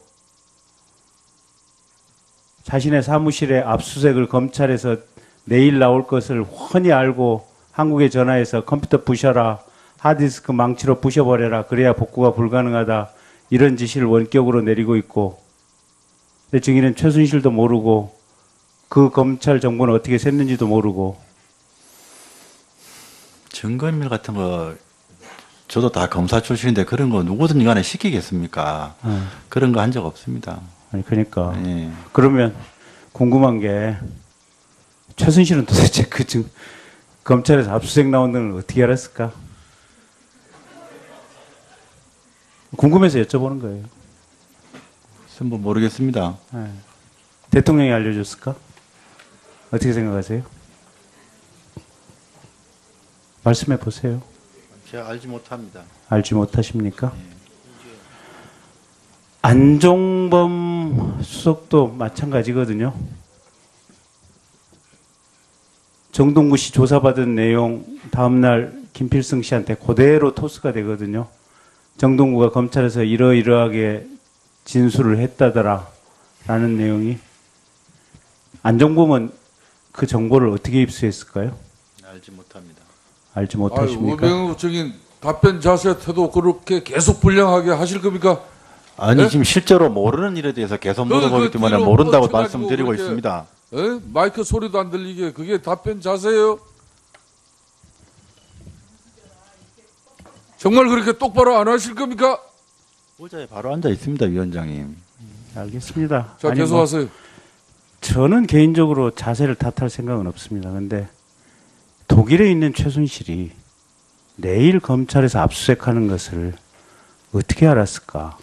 자신의 사무실에 압수수색을 검찰에서 내일 나올 것을 훤히 알고 한국에 전화해서 컴퓨터 부셔라 하드디스크 망치로 부셔버려라 그래야 복구가 불가능하다 이런 지시를 원격으로 내리고 있고 근데 증인은 최순실도 모르고 그 검찰 정보는 어떻게 샜는지도 모르고 증거인멸 같은 거 저도 다 검사 출신인데 그런 거 누구든 간에 시키겠습니까? 그런 거 한 적 없습니다. 아니 그러니까 예. 그러면 궁금한 게 최순실은 도대체 검찰에서 압수수색 나온다는 걸 어떻게 알았을까? 궁금해서 여쭤보는 거예요. 전부 모르겠습니다. 예. 대통령이 알려줬을까? 어떻게 생각하세요? 말씀해 보세요. 제가 알지 못합니다. 알지 못하십니까? 안종범 수석도 마찬가지거든요. 정동구 씨 조사받은 내용 다음날 김필승 씨한테 그대로 토스가 되거든요. 정동구가 검찰에서 이러이러하게 진술을 했다더라 라는 내용이. 안종범은 그 정보를 어떻게 입수했을까요? 알지 못합니다. 알지 못하십니까? 우병우적인 답변 자세 태도 그렇게 계속 불량하게 하실 겁니까? 아니 네? 지금 실제로 모르는 일에 대해서 계속 물어보기 때문에 뒤로 모른다고 뻗쳐가지고 말씀드리고 그렇게, 있습니다. 마이크 소리도 안 들리게 그게 답변 자세예요? 정말 그렇게 똑바로 안 하실 겁니까? 의자에 바로 앉아 있습니다, 위원장님. 알겠습니다. 자, 아니, 계속하세요. 저는 개인적으로 자세를 탓할 생각은 없습니다. 근데 독일에 있는 최순실이 내일 검찰에서 압수수색하는 것을 어떻게 알았을까?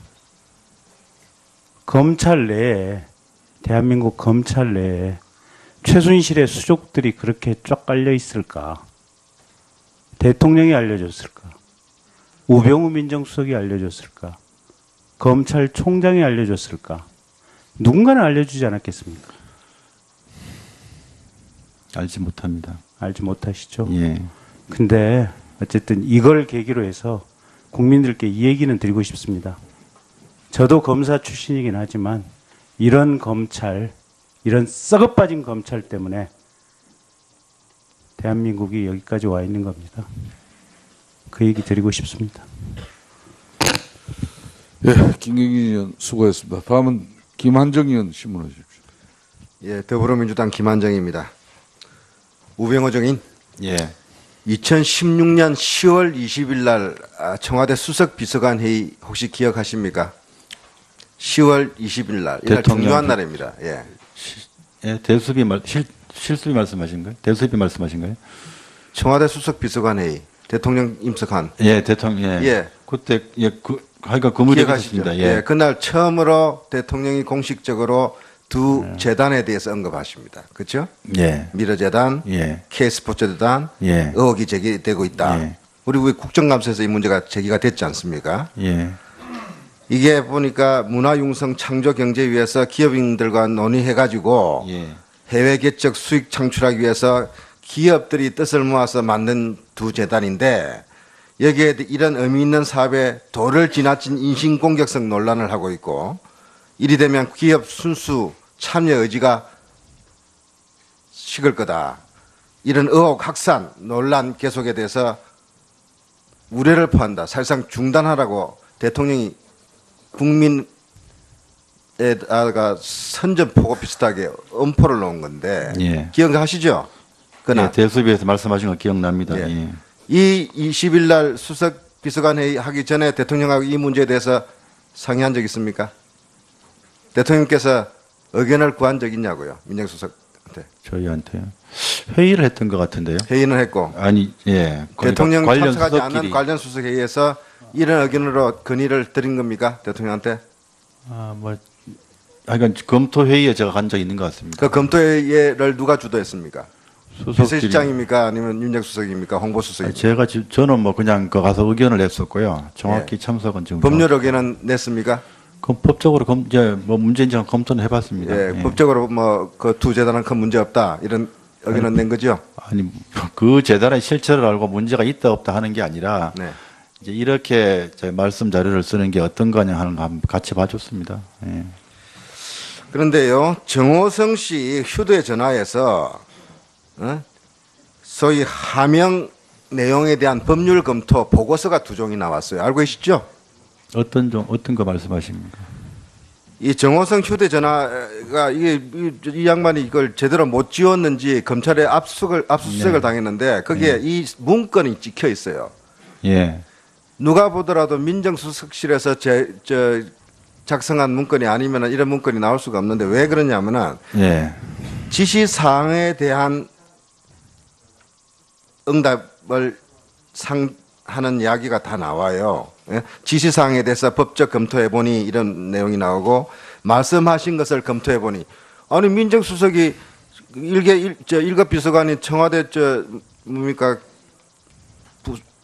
검찰 내에, 대한민국 검찰 내에 최순실의 수족들이 그렇게 쫙 깔려 있을까? 대통령이 알려줬을까? 우병우 민정수석이 알려줬을까? 검찰총장이 알려줬을까? 누군가는 알려주지 않았겠습니까? 알지 못합니다. 알지 못하시죠? 예. 근데 어쨌든 이걸 계기로 해서 국민들께 이 얘기는 드리고 싶습니다. 저도 검사 출신이긴 하지만 이런 검찰, 이런 썩어빠진 검찰 때문에 대한민국이 여기까지 와 있는 겁니다. 그 얘기 드리고 싶습니다. 예, 김경진 의원 수고했습니다. 다음은 김한정 의원 신문해 주십시오. 예, 더불어민주당 김한정입니다. 우병우 정인. 예. 2016년 10월 20일 날 청와대 수석 비서관 회의 혹시 기억하십니까? 10월 20일 날. 이날 중요한 날입니다. 예. 예, 실수비 말씀하신 거예요? 대수비 말씀하신 거예요? 청와대 수석 비서관 회의. 대통령 임석한. 예, 대통령. 예. 예. 그때 하여간 그 무렵에 기억하시죠? 있었습니다. 예. 그날 처음으로 대통령이 공식적으로 두 재단에 대해서 언급하십니다. 그렇죠? 예. 미러재단, 예. K스포츠재단 예. 의혹이 제기되고 있다. 예. 우리 국정감사에서 이 문제가 제기가 됐지 않습니까? 예. 이게 보니까 문화융성창조경제위에서 기업인들과 논의해가지고 예. 해외 개척 수익 창출하기 위해서 기업들이 뜻을 모아서 만든 두 재단인데 여기에 이런 의미 있는 사업에 도를 지나친 인신공격성 논란을 하고 있고 이리 되면 기업 순수 참여 의지가 식을 거다. 이런 의혹 확산 논란 계속에 대해서 우려를 표한다. 사실상 중단하라고 대통령이 국민에다가 선전포고 비슷하게 엄포를 놓은 건데 예. 기억하시죠? 예, 대수비에서 말씀하신 거 기억납니다. 예. 예. 이 20일 날 수석 비서관 회의 하기 전에 대통령하고 이 문제에 대해서 상의한 적 있습니까? 대통령께서 의견을 구한 적 있냐고요, 민정수석한테. 저희한테요. 회의를 했던 것 같은데요. 회의는 했고. 아니, 예. 대통령 관련 참석하지 수석끼리. 않은 관련 수석 회의에서 이런 의견으로 건의를 드린 겁니까, 대통령한테? 하여간 검토 회의에 제가 간 적이 있는 것 같습니다. 그 검토 회의를 누가 주도했습니까? 수석끼리. 비서실장입니까, 아니면 윤정수석입니까, 홍보수석입니까? 저는 뭐 그냥 그 가서 의견을 냈었고요. 정확히 참석은 지금. 법률 의견은 냈습니까? 법적으로 이제 뭐 문제인지 검토는 해봤습니다. 예, 법적으로 뭐 그 두 재단은 큰 문제 없다 이런 의견은 낸 거죠? 아니 그 재단의 실체를 알고 문제가 있다 없다 하는 게 아니라 네. 이제 이렇게 말씀 자료를 쓰는 게 어떤 거냐 하는 거 한번 같이 봐줬습니다. 예. 그런데요, 정호성 씨 휴대전화에서 소위 하명 내용에 대한 법률 검토 보고서가 2종이 나왔어요. 알고 계시죠? 어떤 거 말씀하십니까? 이 정호성 휴대전화가 이 양반이 이걸 제대로 못 지웠는지 검찰에 압수수색을 당했는데 거기에 이 문건이 찍혀 있어요. 예. 누가 보더라도 민정수석실에서 작성한 문건이 아니면 이런 문건이 나올 수가 없는데 왜 그러냐면은 예. 지시사항에 대한 응답을 하는 이야기가 다 나와요. 예? 지시사항에 대해서 법적 검토해 보니 이런 내용이 나오고 말씀하신 것을 검토해 보니 아니 민정수석이 일급 비서관이 청와대 뭡니까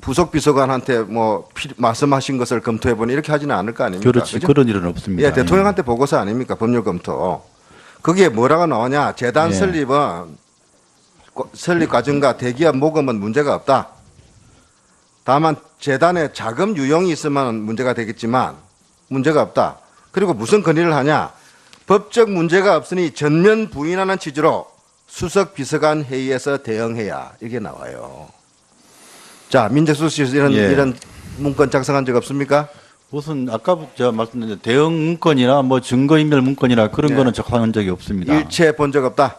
부속 비서관한테 뭐 말씀하신 것을 검토해 보니 이렇게 하지는 않을 거 아닙니까? 그렇지. 그죠? 그런 일은 없습니다. 예, 대통령한테 보고서 아닙니까? 법률 검토. 거기에 뭐라고 나오냐? 재단 예. 설립 과정과 대기업 모금은 문제가 없다. 다만 재단에 자금 유용이 있으면 문제가 되겠지만 문제가 없다. 그리고 무슨 건의를 하냐? 법적 문제가 없으니 전면 부인하는 취지로 수석 비서관 회의에서 대응해야 이게 나와요. 자, 민정수석실에서 이런 문건 작성한 적 없습니까? 무슨 아까 제가 말씀드린 대응 문건이나 뭐 증거인멸 문건이나 그런 거는 작성한 적이 없습니다. 일체 본 적 없다.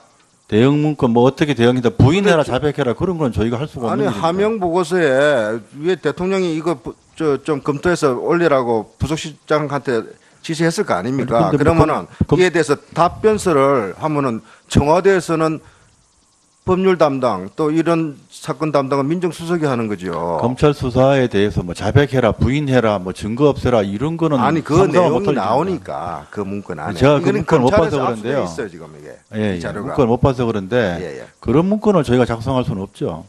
대응 문건 뭐 어떻게 대응해다 부인해라 자백해라 그런 건 저희가 할 수가 없는 아니 일입니다. 하명 보고서에 왜 대통령이 이거 좀 검토해서 올리라고 부속실장한테 지시했을 거 아닙니까? 근데 그러면은 이에 대해서 답변서를 하면은 청와대에서는 법률 담당 또 이런 사건 담당은 민정수석이 하는 거죠. 검찰 수사에 대해서 뭐 자백해라 부인해라 뭐 증거 없애라 이런 거는 아니 그 상상을 내용이 못할 나오니까 그 문건 안에 제가 그 이거는 문건을 못 봐서 검찰에서 그런데요. 압수돼 있어요 지금 이게 예, 이 자료가. 문건을 못 봐서 그런데 예, 예. 그런 문건을 저희가 작성할 수는 없죠.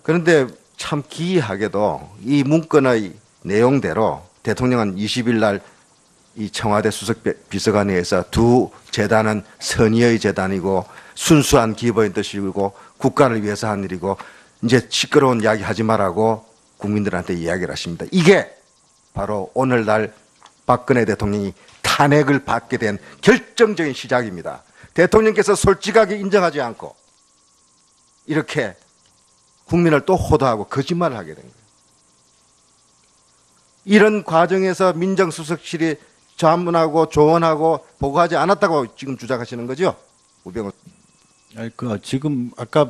그런데 참 기이하게도 이 문건의 내용대로 대통령은 20일 날 이 청와대 수석 비서관회에서 두 재단은 선의의 재단이고 순수한 기부인 뜻이고 국가를 위해서 한 일이고 이제 시끄러운 이야기 하지 말라고 국민들한테 이야기를 하십니다. 이게 바로 오늘날 박근혜 대통령이 탄핵을 받게 된 결정적인 시작입니다. 대통령께서 솔직하게 인정하지 않고 이렇게 국민을 또 호도하고 거짓말을 하게 된 거예요. 이런 과정에서 민정수석실이 자문하고 조언하고 보고하지 않았다고 지금 주장하시는 거죠? 우병우. 아니, 지금 아까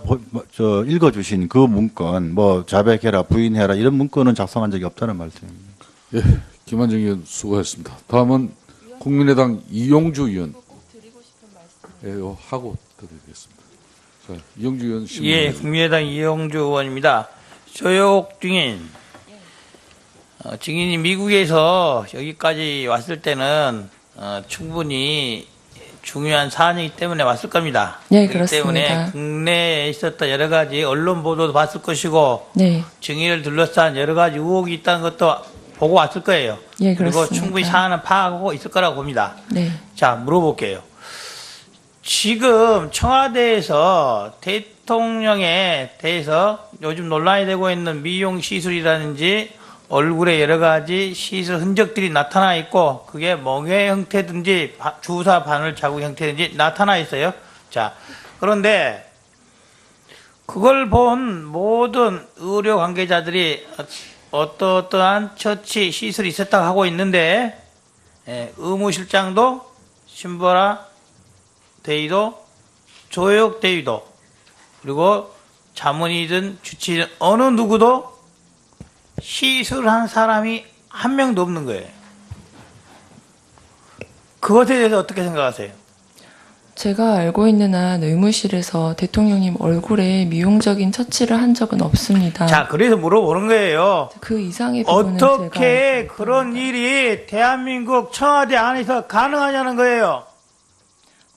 읽어주신 그 문건 뭐 자백해라 부인해라 이런 문건은 작성한 적이 없다는 말씀입니다. 예, 김한정 의원 수고하셨습니다. 다음은 국민의당 이용주 의원. 예, 하고 드리겠습니다. 자, 이용주 의원 신문. 예, 국민의당 이용주 의원입니다. 조혁 증인. 증인이 미국에서 여기까지 왔을 때는 충분히 중요한 사안이기 때문에 왔을 겁니다. 네, 그렇기 때문에 그렇습니다. 국내에 있었던 여러 가지 언론 보도도 봤을 것이고 네. 증인을 둘러싼 여러 가지 의혹이 있다는 것도 보고 왔을 거예요. 예, 그리고 그렇습니다. 충분히 사안은 파악하고 있을 거라고 봅니다. 네. 자, 물어볼게요. 지금 청와대에서 대통령에 대해서 요즘 논란이 되고 있는 미용 시술이라든지 얼굴에 여러 가지 시술 흔적들이 나타나 있고 그게 멍해 형태든지 주사 바늘 자국 형태든지 나타나 있어요. 자, 그런데 그걸 본 모든 의료 관계자들이 어떠한 처치 시술이 있었다고 하고 있는데 의무실장도 신보라 대위도 조혁 대위도 그리고 자문이든 주치든 어느 누구도 시술한 사람이 한 명도 없는 거예요. 그것에 대해서 어떻게 생각하세요? 제가 알고 있는 한 의무실에서 대통령님 얼굴에 미용적인 처치를 한 적은 없습니다. 자, 그래서 물어보는 거예요. 그 이상의 부분은 어떻게 제가 그런 일이 대한민국 청와대 안에서 가능하냐는 거예요.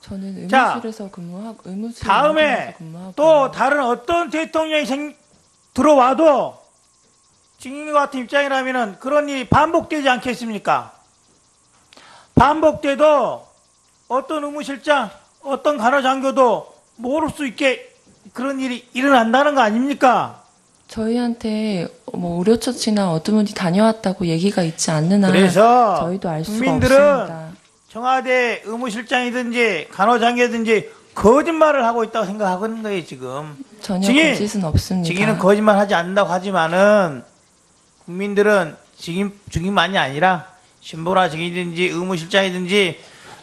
저는 자, 의무실에서 근무하고 의무실 다음에 근무하고 또 다른 어떤 대통령이 들어와도 증인과 같은 입장이라면 그런 일이 반복되지 않겠습니까? 반복돼도 어떤 의무실장, 어떤 간호장교도 모를 수 있게 그런 일이 일어난다는 거 아닙니까? 저희한테 뭐 의료처치나 어떤 분이 다녀왔다고 얘기가 있지 않는 한 그래서 저희도 알 수가 국민들은 없습니다. 청와대 의무실장이든지 간호장교든지 거짓말을 하고 있다고 생각하는 거예요, 지금. 전혀 증인, 거짓은 없습니다. 증인은 거짓말하지 않는다고 하지만은 국민들은 증인만이 아니라 신보라 증인이든지 의무실장이든지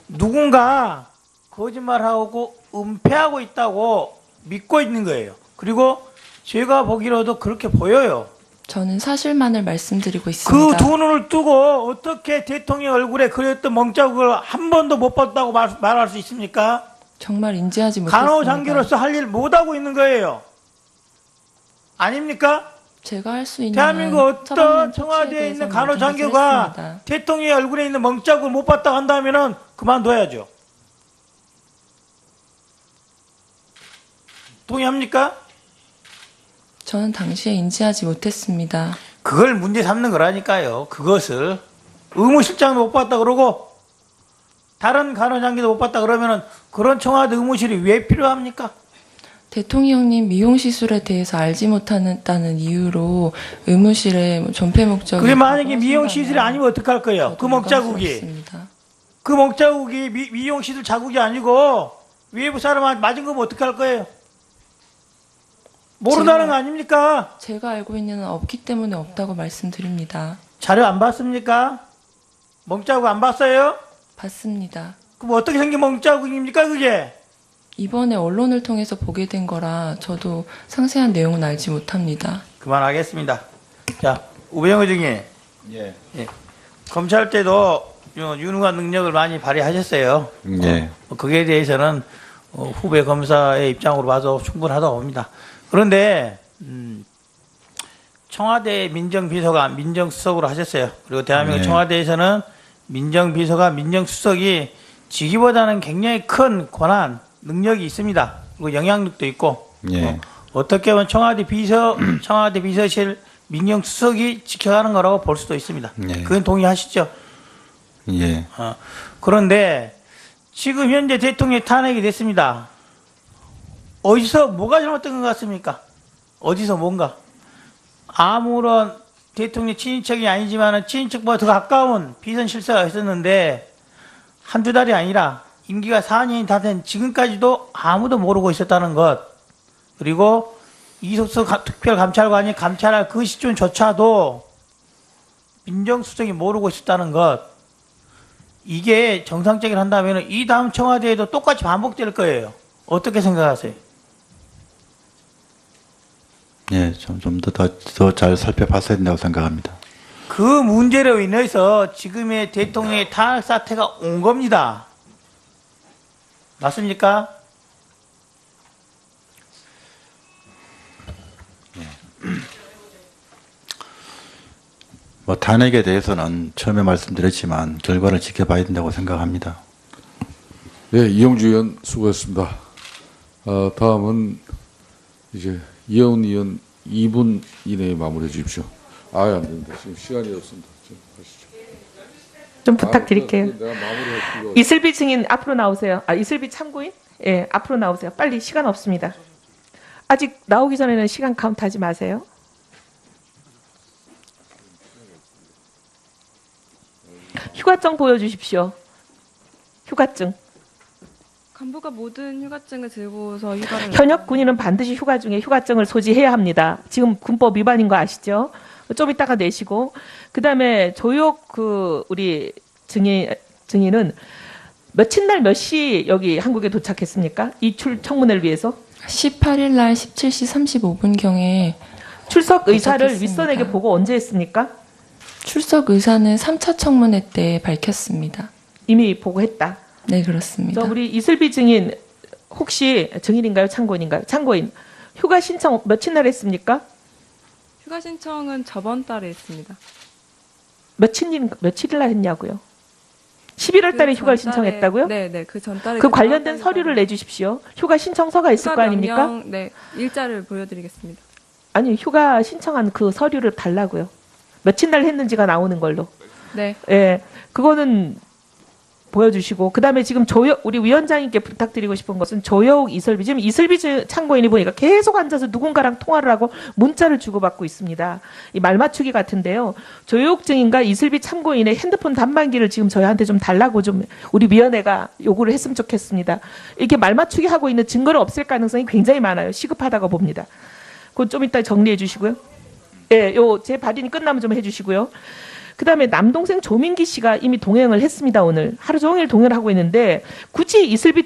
누군가 거짓말하고 은폐하고 있다고 믿고 있는 거예요. 그리고 제가 보기로도 그렇게 보여요. 저는 사실만을 말씀드리고 그 있습니다. 두 눈을 뜨고 어떻게 대통령 얼굴에 그렸던 멍자국을 한 번도 못 봤다고 말할 수 있습니까? 정말 인지하지 못했습니다. 간호장교로서 할 일 못하고 있는 거예요. 아닙니까? 제가 할 수 있는 대한민국 어떤 청와대에 있는 간호장교가 대통령의 얼굴에 있는 멍자국을 못 봤다고 한다면 그만둬야죠. 동의합니까? 저는 당시에 인지하지 못했습니다. 그걸 문제 삼는 거라니까요. 그것을 의무실장도 못 봤다 그러고 다른 간호장교도 못 봤다 그러면은 그런 청와대 의무실이 왜 필요합니까? 대통령님 미용 시술에 대해서 알지 못한다는 이유로 의무실에 전폐 목적이 그게 만약에 미용 시술이 아니면 어떡할 거예요? 그 먹자국이. 그 먹자국이 미용 시술 자국이 아니고 외부 사람한테 맞은 거면 어떡할 거예요? 모른다는 거 아닙니까? 제가 알고 있는 한 없기 때문에 없다고 말씀드립니다. 자료 안 봤습니까? 먹자국 안 봤어요? 봤습니다. 그럼 어떻게 생긴 먹자국입니까 그게? 이번에 언론을 통해서 보게 된 거라 저도 상세한 내용은 알지 못합니다. 그만하겠습니다. 자, 우병우 증인. 예. 검찰 때도 유능한 능력을 많이 발휘하셨어요. 예. 그에 대해서는 후배 검사의 입장으로 봐도 충분하다고 봅니다. 그런데 청와대 민정비서가 민정수석으로 하셨어요. 그리고 대한민국 청와대에서는 민정비서가 민정수석이 직위보다는 굉장히 큰 권한, 능력이 있습니다. 그리고 영향력도 있고 어떻게 보면 청와대 비서실 민정수석이 지켜가는 거라고 볼 수도 있습니다. 그건 동의하시죠? 예. 그런데 지금 현재 대통령이 탄핵이 됐습니다. 어디서 뭐가 잘못된 것 같습니까? 어디서 뭔가 아무런 대통령 친인척이 아니지만 친인척보다 더 가까운 비선 실세가 있었는데 한두 달이 아니라 임기가 4년이 다 된 지금까지도 아무도 모르고 있었다는 것, 그리고 이석수 특별감찰관이 감찰할 그 시점조차도 민정수석이 모르고 있었다는 것, 이게 정상적인 한다면 이 다음 청와대에도 똑같이 반복될 거예요. 어떻게 생각하세요? 예, 좀 더 잘 살펴봤어야 된다고 생각합니다. 그 문제로 인해서 지금의 대통령의 탄핵 사태가 온 겁니다. 맞습니까? 뭐 탄핵에 대해서는 처음에 말씀드렸지만 결과를 지켜봐야 된다고 생각합니다. 네, 이용주 의원 수고했습니다. 다음은 이제 이혜원 의원 2분 이내에 마무리해 주십시오. 안 됩니다. 지금 시간이 없습니다. 지금 하시죠. 좀 부탁드릴게요. 내가 마무리할 필요가 이슬비 증인 앞으로 나오세요. 이슬비 참고인? 예, 앞으로 나오세요. 빨리, 시간 없습니다. 아직 나오기 전에는 시간 카운트하지 마세요. 휴가증 보여주십시오. 휴가증. 간부가 모든 휴가증을 들고서 휴가를 현역 군인은 반드시 휴가증을 소지해야 합니다. 지금 군법 위반인 거 아시죠? 좀 이따가 내시고, 그다음에 조혁 우리 증인은 며칠 날 몇 시 여기 한국에 도착했습니까? 이출 청문회를 위해서? 18일 날 17시 35분경에 출석 의사를 도착했습니다. 윗선에게 보고 언제 했습니까? 출석 의사는 3차 청문회 때 밝혔습니다. 이미 보고했다. 네, 그렇습니다. 우리 이슬비 증인 혹시 증인인가요? 참고인인가요? 참고인. 휴가 신청 며칠 날 했습니까? 휴가 신청은 저번 달에 했습니다. 며칠일 날 했냐고요? 11월 달에 휴가를 신청했다고요? 네, 그 전달에. 그 관련된 서류를 내주십시오. 휴가 신청서가 있을 거 아닙니까? 네, 일자를 보여드리겠습니다. 아니, 휴가 신청한 그 서류를 달라고요. 며칠 날 했는지가 나오는 걸로. 네. 예, 그거는 보여주시고, 그다음에 지금 우리 위원장님께 부탁드리고 싶은 것은 조여욱, 이슬비, 지금 이슬비 참고인이 보니까 계속 앉아서 누군가랑 통화를 하고 문자를 주고받고 있습니다. 이 말맞추기 같은데요. 조여욱 증인과 이슬비 참고인의 핸드폰 단말기를 지금 저희한테 좀 달라고 좀 우리 위원회가 요구를 했으면 좋겠습니다. 이렇게 말맞추기 하고 있는 증거를 없앨 가능성이 굉장히 많아요. 시급하다고 봅니다. 그건 좀 이따 정리해 주시고요. 예, 제 발언이 끝나면 좀 해주시고요. 그다음에 남동생 조민기 씨가 이미 동행을 했습니다. 오늘 하루 종일 동행을 하고 있는데 굳이 이슬비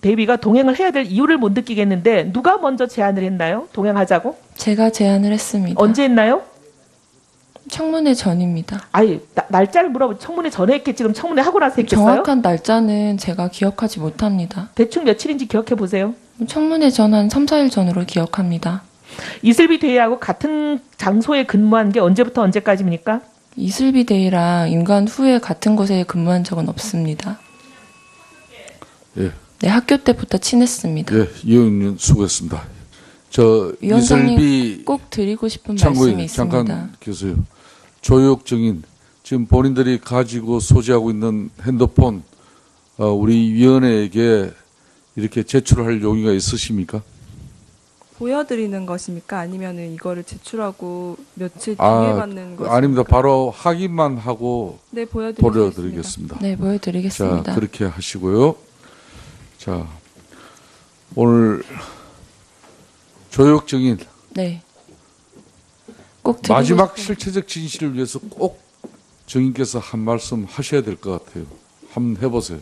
대비가 동행을 해야 될 이유를 못 느끼겠는데 누가 먼저 제안을 했나요? 동행하자고? 제가 제안을 했습니다. 언제 했나요? 청문회 전입니다. 아니 날짜를 물어보 청문회 전에 했겠지 그럼 청문회 하고 나서 했겠어요? 정확한 날짜는 제가 기억하지 못합니다. 대충 며칠인지 기억해 보세요. 청문회 전 한 3, 4일 전으로 기억합니다. 이슬비 대위하고 같은 장소에 근무한 게 언제부터 언제까지입니까? 이슬비 대위랑 임관 후에 같은 곳에 근무한 적은 없습니다. 예. 네, 학교 때부터 친했습니다. 예, 이영준 수고했습니다. 저 위원장님 이슬비 꼭 드리고 싶은 참고인 말씀이 있습니다. 잠깐 계세요. 조혁 증인 지금 본인들이 가지고 소지하고 있는 핸드폰 우리 위원회에게 이렇게 제출할 용의가 있으십니까? 보여드리는 것입니까? 아니면은 이거를 제출하고 며칠 뒤에 받는 것입니까? 아닙니다. 바로 확인만 하고 네, 보여드리겠습니다. 보여드리겠습니다. 네, 보여드리겠습니다. 자, 그렇게 하시고요. 자, 오늘 조혁 증인 네. 꼭 드리고 마지막 싶은- 실체적 진실을 위해서 꼭 증인께서 한 말씀 하셔야 될 것 같아요. 한번 해보세요.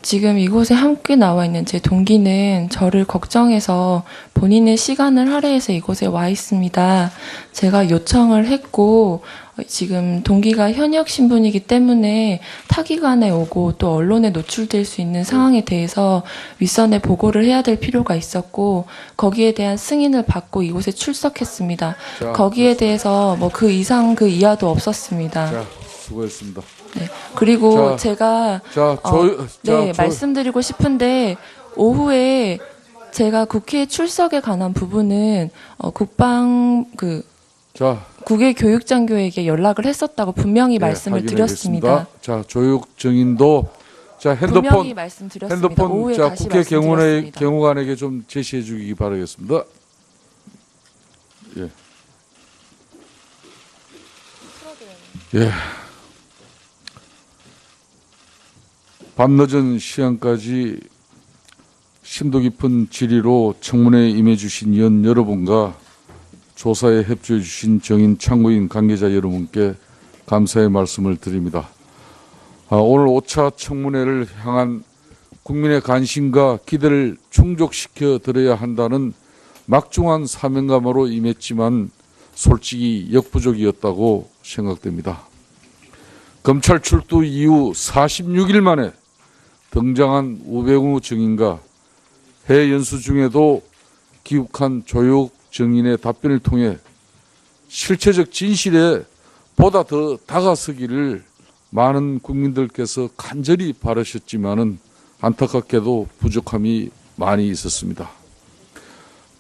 지금 이곳에 함께 나와 있는 제 동기는 저를 걱정해서 본인의 시간을 할애해서 이곳에 와 있습니다. 제가 요청을 했고 지금 동기가 현역 신분이기 때문에 타기관에 오고 또 언론에 노출될 수 있는 상황에 대해서 윗선에 보고를 해야 될 필요가 있었고 거기에 대한 승인을 받고 이곳에 출석했습니다. 자, 거기에 대해서 뭐 그 이상 그 이하도 없었습니다. 자, 수고했습니다. 네. 그리고 자, 제가 자, 말씀드리고 싶은데 오후에 제가 국회 출석에 관한 부분은 국외 교육장교에게 연락을 했었다고 분명히 말씀을 드렸습니다. 확인하겠습니다. 자, 조혁 증인도 자 분명히 말씀드렸습니다. 핸드폰 오후에 자 다시 국회 말씀드렸습니다. 경호관에게 좀 제시해 주기 바라겠습니다. 예. 예. 밤늦은 시간까지 심도 깊은 질의로 청문회에 임해주신 위원 여러분과 조사에 협조해 주신 정인 참고인 관계자 여러분께 감사의 말씀을 드립니다. 오늘 5차 청문회를 향한 국민의 관심과 기대를 충족시켜 드려야 한다는 막중한 사명감으로 임했지만 솔직히 역부족이었다고 생각됩니다. 검찰 출두 이후 46일 만에 등장한 우병우 증인과 해외 연수 중에도 귀국한 조혁 증인의 답변을 통해 실체적 진실에 보다 더 다가서기를 많은 국민들께서 간절히 바라셨지만은 안타깝게도 부족함이 많이 있었습니다.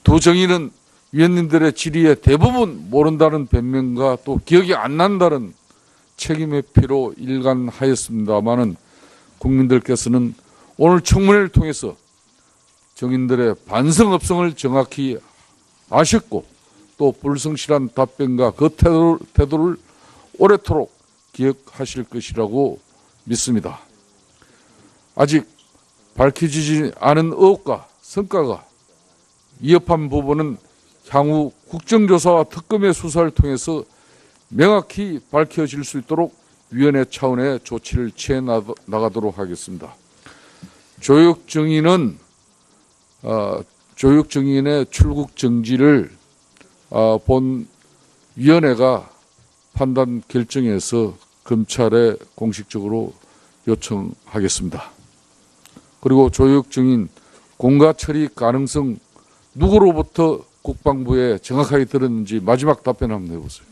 두 증인은 위원님들의 질의에 대부분 모른다는 변명과 또 기억이 안 난다는 책임의 피로 일관하였습니다마는 국민들께서는 오늘 청문회를 통해서 증인들의 반성업성을 정확히 아셨고 또 불성실한 답변과 그 태도를 오래도록 기억하실 것이라고 믿습니다. 아직 밝혀지지 않은 의혹과 성과가 위협한 부분은 향후 국정조사와 특검의 수사를 통해서 명확히 밝혀질 수 있도록 위원회 차원의 조치를 취해 나가도록 하겠습니다. 조혁 증인의 출국 정지를 본 위원회가 판단 결정해서 검찰에 공식적으로 요청하겠습니다. 그리고 조혁 증인 공가 처리 가능성 누구로부터 국방부에 정확하게 들었는지 마지막 답변 한번 해보세요.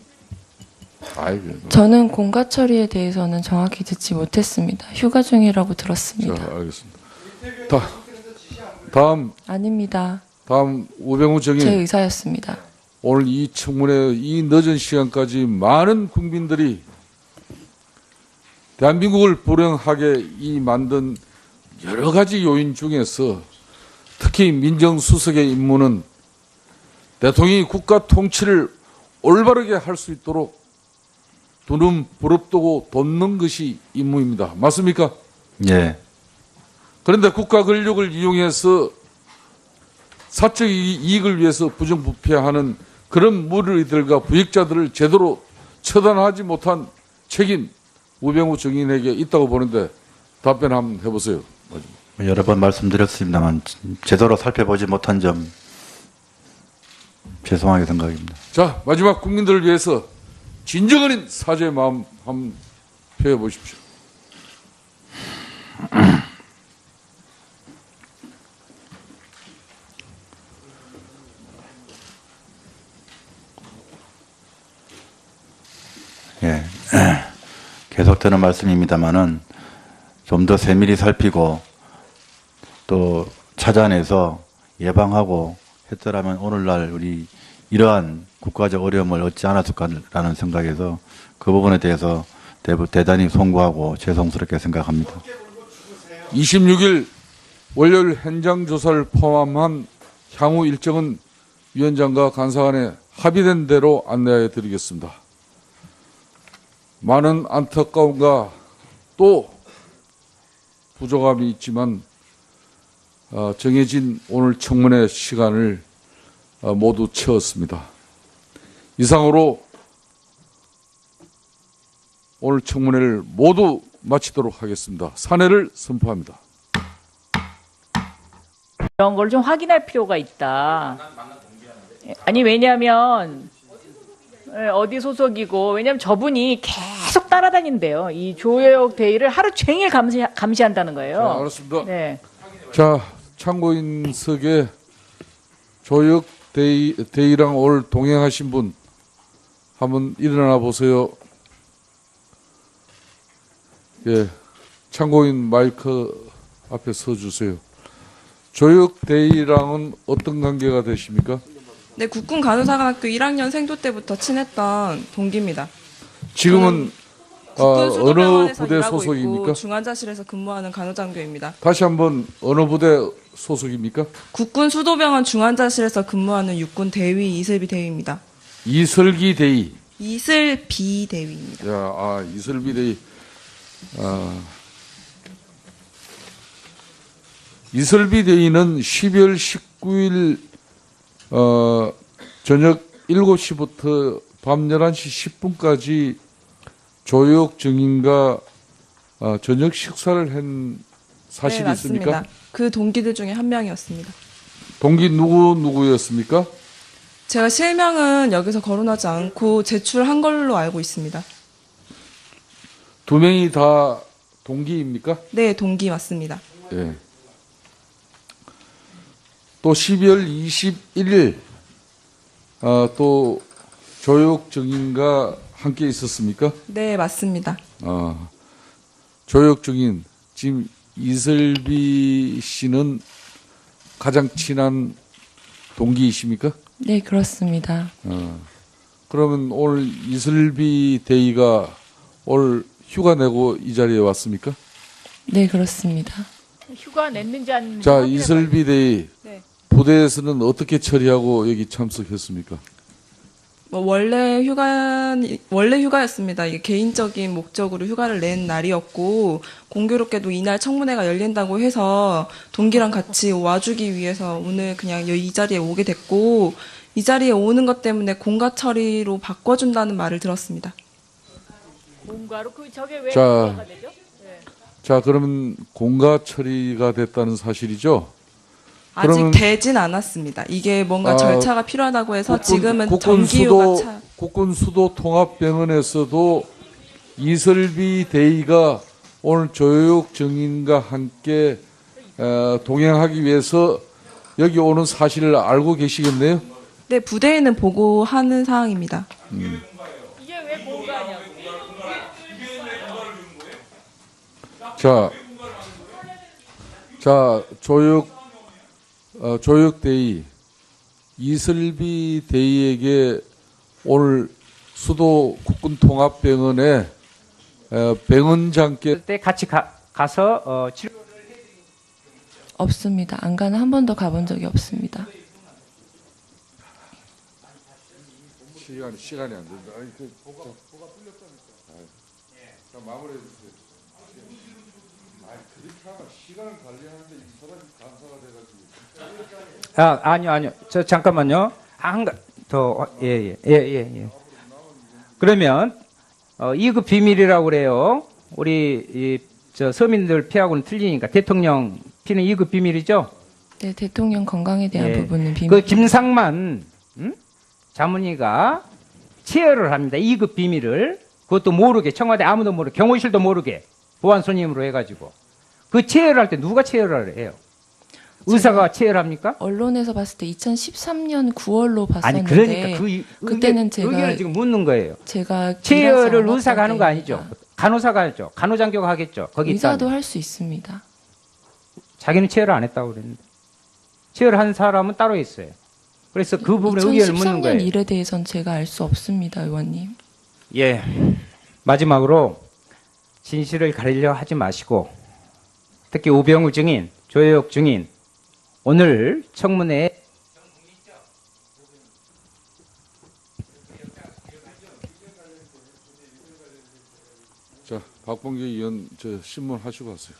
저는 공가 처리에 대해서는 정확히 듣지 못했습니다. 휴가 중이라고 들었습니다. 자, 알겠습니다. 다음 아닙니다. 다음 우병우 증인. 제 의사였습니다. 오늘 이 청문회 이 늦은 시간까지 많은 국민들이 대한민국을 불행하게 만든 여러 가지 요인 중에서 특히 민정수석의 임무는 대통령이 국가 통치를 올바르게 할 수 있도록 두 눈 부릅뜨고 돕는 것이 임무입니다. 맞습니까? 예. 그런데 국가 권력을 이용해서 사적 이익을 위해서 부정부패하는 그런 무리들과 부역자들을 제대로 처단하지 못한 책임 우병우 증인에게 있다고 보는데 답변 한번 해보세요. 여러 번 말씀드렸습니다만 제대로 살펴보지 못한 점 죄송하게 생각합니다. 자, 마지막 국민들을 위해서 진정 어린 사죄의 마음 한번 표해 보십시오. 예. 계속되는 말씀입니다만은 좀 더 세밀히 살피고 또 찾아내서 예방하고 했더라면 오늘날 우리 이러한 국가적 어려움을 얻지 않았을까라는 생각에서 그 부분에 대해서 대단히 송구하고 죄송스럽게 생각합니다. 26일 월요일 현장 조사를 포함한 향후 일정은 위원장과 간사 간에 합의된 대로 안내해 드리겠습니다. 많은 안타까움과 또 부족함이 있지만 정해진 오늘 청문회 시간을 모두 채웠습니다. 이상으로 오늘 청문회를 모두 마치도록 하겠습니다. 산회를 선포합니다. 이런 걸 좀 확인할 필요가 있다. 아니 왜냐하면 어디 소속이고 왜냐하면 저분이 계속 따라다닌대요. 이 조여옥 대의를 하루 종일 감시한다는 거예요. 자, 알았습니다. 네. 자, 참고인석에 조여옥 대의랑 오늘 동행하신 분 한번 일어나 보세요. 예, 참고인 마이크 앞에 서 주세요. 조여옥 대의랑은 어떤 관계가 되십니까? 네, 국군 간호사관학교 1학년 생도 때부터 친했던 동기입니다. 지금은 국군 어느 수도병원에서 부대 일하고 소속입니까? 있고 중환자실에서 근무하는 간호장교입니다. 다시 한번 어느 부대 소속입니까? 국군 수도병원 중환자실에서 근무하는 육군 대위 이슬비 대위입니다. 이슬기 대위. 이슬비 대위입니다. 야, 이슬비 대위. 이슬비 대위는 12월 19일 저녁 7시부터 밤 11시 10분까지 조여옥 증인과 저녁 식사를 한 사실이 네, 있습니까? 맞습니다. 그 동기들 중에 한 명이었습니다. 동기 누구였습니까? 제가 실명은 여기서 거론하지 않고 제출한 걸로 알고 있습니다. 두 명이 다 동기입니까? 네, 동기 맞습니다. 예. 또 12월 21일 또 조여옥 증인과 함께 있었습니까? 네, 맞습니다. 조여옥 증인 지금 이슬비 씨는 가장 친한 동기이십니까? 네, 그렇습니다. 그러면 오늘 이슬비 대위가 오늘 휴가 내고 이 자리에 왔습니까? 네, 그렇습니다. 휴가 냈는지 안 냈는지 자, 확인해 이슬비 대위 네. 부대에서는 어떻게 처리하고 여기 참석했습니까? 원래 휴가였습니다. 이게 개인적인 목적으로 휴가를 낸 날이었고 공교롭게도 이날 청문회가 열린다고 해서 동기랑 같이 와주기 위해서 오늘 그냥 이 자리에 오게 됐고 이 자리에 오는 것 때문에 공가 처리로 바꿔준다는 말을 들었습니다. 공가로 저게 왜 자, 공가가 되죠? 네. 자, 그러면 공가 처리가 됐다는 사실이죠? 아직 그러면 되진 않았습니다. 이게 뭔가 절차가 필요하다고 해서 지금은 국군 정기휴가 국군 수도 통합병원에서도 이슬비 대위가 오늘 조여옥 증인과 함께 동행하기 위해서 여기 오는 사실을 알고 계시겠네요? 네, 부대에는 보고하는 사항입니다. 이게 왜 공가냐고. 자, 조여옥 대위 이슬비 대위에게 오늘 수도 국군 통합병원에 병원장께 때 같이 가서 치료. 없습니다. 안가는 한 번도 가본 적이 없습니다. 시간이 안 된다. 아니, 보가 풀렸다니까. 자, 마무리해 주세요. 그렇게 하면 시간을 관리하는데 이 사람이 간사가 돼가지고. 아니요. 저 잠깐만요. 예. 그러면 2급 비밀이라고 그래요. 우리 저 서민들 피하고는 틀리니까 대통령 피는 2급 비밀이죠. 네, 대통령 건강에 대한 예. 부분은 비밀. 그 김상만 자문위가 체열을 합니다. 2급 비밀을. 그것도 모르게, 청와대 아무도 모르게, 경호실도 모르게 보안 손님으로 해가지고. 그 체열을 할 때 누가 체열을 해요? 의사가 체열합니까? 언론에서 봤을 때 2013년 9월로 아니 봤었는데 그러니까 그때는 제가 의견을 지금 묻는 거예요. 제가 체열을 일하지 의사가 하는 거 않았던 아니죠? 간호사가 하죠. 간호장교가 하겠죠. 거기 의사도 있다면. 할 수 있습니다. 자기는 체열을 안 했다고 그랬는데. 체열한 사람은 따로 있어요. 그래서 그 부분에 의견을 묻는 2013년 거예요. 일에 대해서는 제가 알 수 없습니다, 의원님. 예. 마지막으로 진실을 가리려 하지 마시고 특히 우병우 증인, 조혜옥 증인 오늘 청문회에 자, 박범계 의원 신문 하시고 가세요.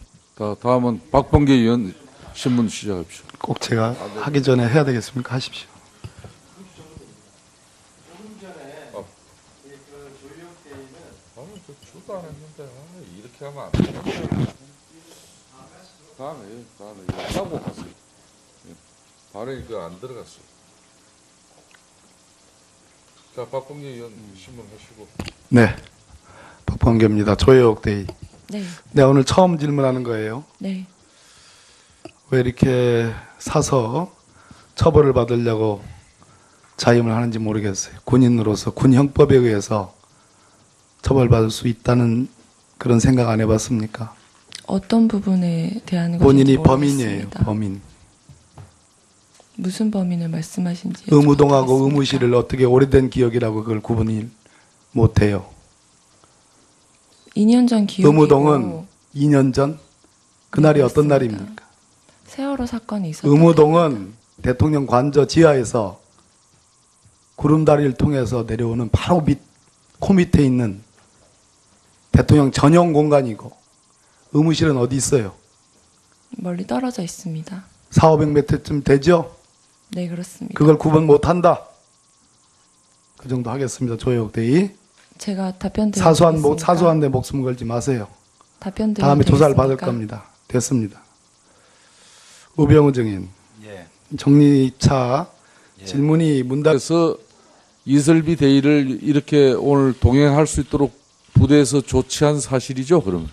다음은 박범계 의원 신문 시작합시다. 꼭 제가 하기 전에 해야 되겠습니까? 하십시오. 주도 안 했는데 이렇게 하면 안 돼. 다음에 하고 갔어요. 발에 안 들어갔어요. 자, 박범계 의원 신문 하시고. 네, 박범계입니다. 조혜옥 대의. 네. 네, 오늘 처음 질문하는 거예요. 네. 왜 이렇게 사서 처벌을 받으려고 자임을 하는지 모르겠어요. 군인으로서 군 형법에 의해서 처벌받을 수 있다는 그런 생각 안 해봤습니까? 어떤 부분에 대한 것인지 본인이 모르겠습니다. 범인이에요. 범인. 무슨 범인을 말씀하신지 의무동하고 의무실을 어떻게 오래된 기억이라고 그걸 구분이 못해요. 2년 전 기억이고 의무동은 2년 전? 그날이 어떤 날입니까? 세월호 사건이 있었던 의무동은 대통령 관저 지하에서 구름다리를 통해서 내려오는 바로 코 밑에 있는 대통령 전용 공간이고 의무실은 어디 있어요? 멀리 떨어져 있습니다. 400~500m쯤 되죠? 네, 그렇습니다. 그걸 구분 못한다. 그 정도 하겠습니다. 조혜옥 대의. 제가 답변 드리겠습니다. 사소한 데 목숨 걸지 마세요. 답변 드리겠습니다. 다음에 조사를 받을 겁니다. 됐습니다. 우병우 증인. 예. 정리차 질문이 문답에서 이슬비 대의를 이렇게 오늘 동행할 수 있도록 부대에서 조치한 사실이죠, 그러면?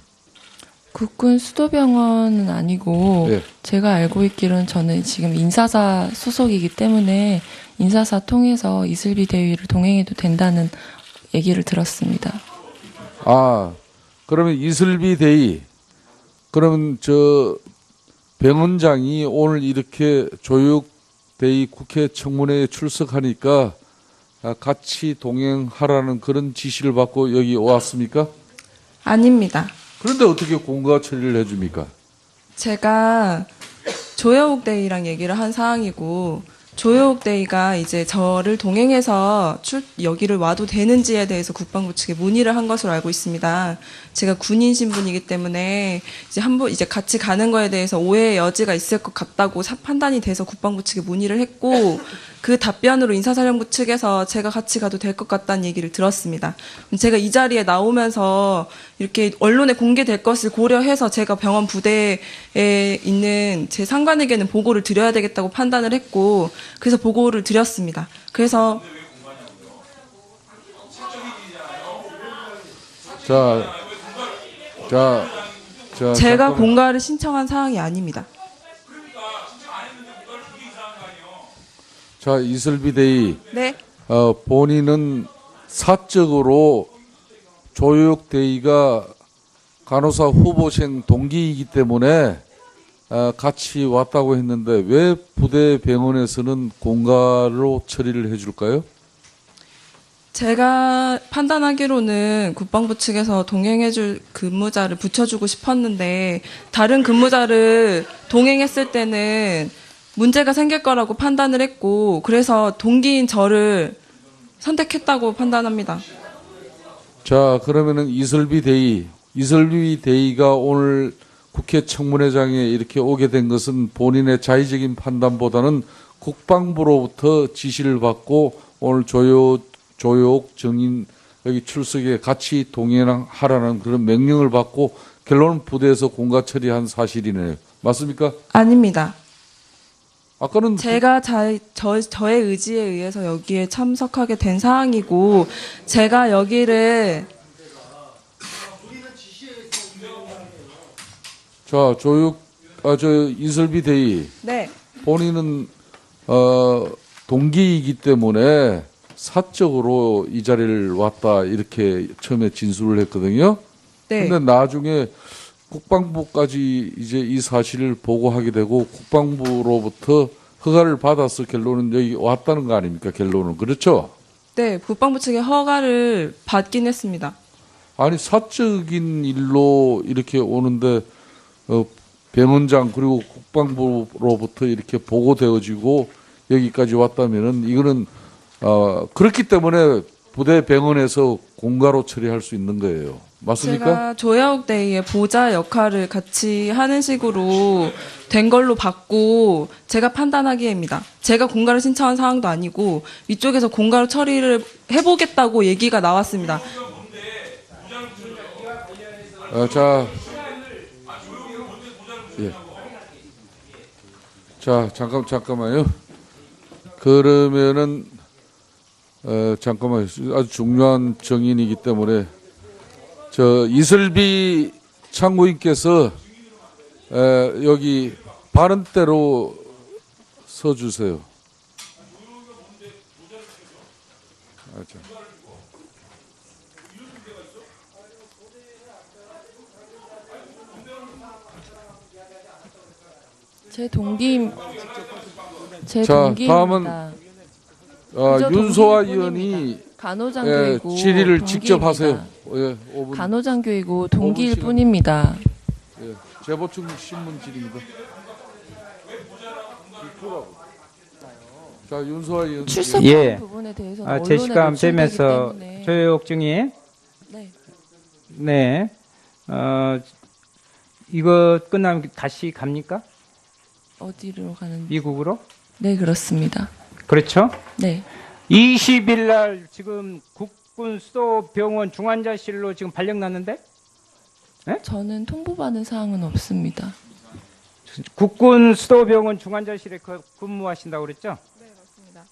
국군 수도병원은 아니고 예. 제가 알고 있기로는 저는 지금 인사사 소속이기 때문에 인사사 통해서 이슬비 대위를 동행해도 된다는 얘기를 들었습니다. 아, 그러면 이슬비 대의, 그러면 병원장이 오늘 이렇게 조육 대의 국회 청문회에 출석하니까 같이 동행하라는 그런 지시를 받고 여기 왔습니까? 아닙니다. 그런데 어떻게 공가 처리를 해줍니까? 제가 조혜옥 대의랑 얘기를 한 사항이고 조혜옥 대의가 이제 저를 동행해서 여기를 와도 되는지에 대해서 국방부 측에 문의를 한 것으로 알고 있습니다. 제가 군인 신분이기 때문에 이제 같이 가는 거에 대해서 오해의 여지가 있을 것 같다고 판단이 돼서 국방부 측에 문의를 했고 그 답변으로 인사사령부 측에서 제가 같이 가도 될 것 같다는 얘기를 들었습니다. 제가 이 자리에 나오면서 이렇게 언론에 공개될 것을 고려해서 제가 병원 부대에 있는 제 상관에게는 보고를 드려야 되겠다고 판단을 했고 그래서 보고를 드렸습니다. 그래서 제가 공가를 신청한 사항이 아닙니다. 자, 이슬비 대의. 네. 본인은 사적으로 조육 대의가 간호사 후보생 동기이기 때문에 같이 왔다고 했는데 왜 부대 병원에서는 공가로 처리를 해줄까요? 제가 판단하기로는 국방부 측에서 동행해줄 근무자를 붙여주고 싶었는데 다른 근무자를 동행했을 때는 문제가 생길 거라고 판단을 했고 그래서 동기인 저를 선택했다고 판단합니다. 자, 그러면은 이슬비 대의가 오늘 국회 청문회장에 이렇게 오게 된 것은 본인의 자의적인 판단보다는 국방부로부터 지시를 받고 오늘 조효옥 정인 여기 출석에 같이 동행하라는 그런 명령을 받고 결론은 부대에서 공가 처리한 사실이네요. 맞습니까? 아닙니다. 아까는 제가 저의 의지에 의해서 여기에 참석하게 된 사항이고, 제가 여기를 자, 이슬비 대의. 네. 본인은 동기이기 때문에 사적으로 이 자리를 왔다 이렇게 처음에 진술을 했거든요. 네. 근데 나중에 국방부까지 이제 이 사실을 보고하게 되고 국방부로부터 허가를 받아서 결론은 여기 왔다는 거 아닙니까? 결론은. 그렇죠? 네, 국방부 측의 허가를 받긴 했습니다. 아니 사적인 일로 이렇게 오는데 변원장 그리고 국방부로부터 이렇게 보고되어지고 여기까지 왔다면은 이거는 그렇기 때문에 부대 병원에서 공가로 처리할 수 있는 거예요. 맞습니까? 제가 조야옥 데이의 보좌 역할을 같이 하는 식으로 된 걸로 봤고, 제가 판단하기에입니다. 제가 공가를 신청한 사항도 아니고 위쪽에서 공가로 처리를 해보겠다고 얘기가 나왔습니다. 예. 자, 잠깐만요. 그러면은 잠깐만요. 아주 중요한 정인이기 때문에 이슬비 참고인께서 여기 바른대로 서주세요. 제 동기입니다. 다음은 윤소아 의원이 간호장교이고 질의를 동기입니다. 직접 하세요. 예, 5분. 간호장교이고 동기일 5분 시간. 뿐입니다. 예, 재보충 신문 질의입니다. 자, 윤소아 의원. 출석하는 예. 부분에 대해서는 제 언론에 시간 노출되기 빼면서 때문에. 조혁 증인. 네. 네. 이거 끝나면 다시 갑니까? 어디로 가는? 미국으로? 네, 그렇습니다. 그렇죠? 네. 20일 날 지금 국군 수도병원 중환자실로 지금 발령 났는데? 네? 저는 통보받은 사항은 없습니다. 국군 수도병원 중환자실에 근무하신다고 그랬죠? 네, 맞습니다.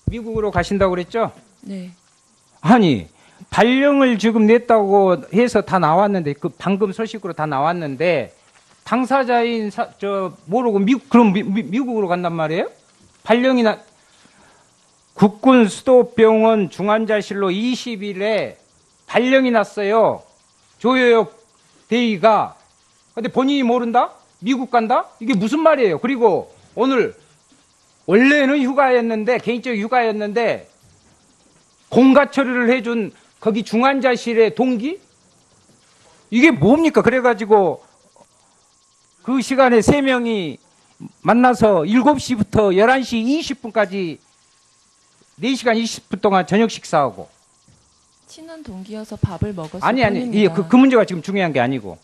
미국으로 가신다고 그랬죠? 네. 아니, 발령을 지금 냈다고 해서 다 나왔는데, 방금 소식으로 다 나왔는데, 당사자인 모르고 그럼 미국으로 간단 말이에요? 발령이 국군 수도병원 중환자실로 20일에 발령이 났어요. 조여역 대의가. 근데 본인이 모른다? 미국 간다? 이게 무슨 말이에요? 그리고 오늘 원래는 휴가였는데, 개인적 휴가였는데 공가 처리를 해준 거기 중환자실의 동기? 이게 뭡니까? 그래가지고 그 시간에 3명이 만나서 7시부터 11시 20분까지 4시간 20분 동안 저녁 식사하고. 친한 동기여서 밥을 먹었을 아니, 뿐입니다. 그 문제가 지금 중요한 게 아니고.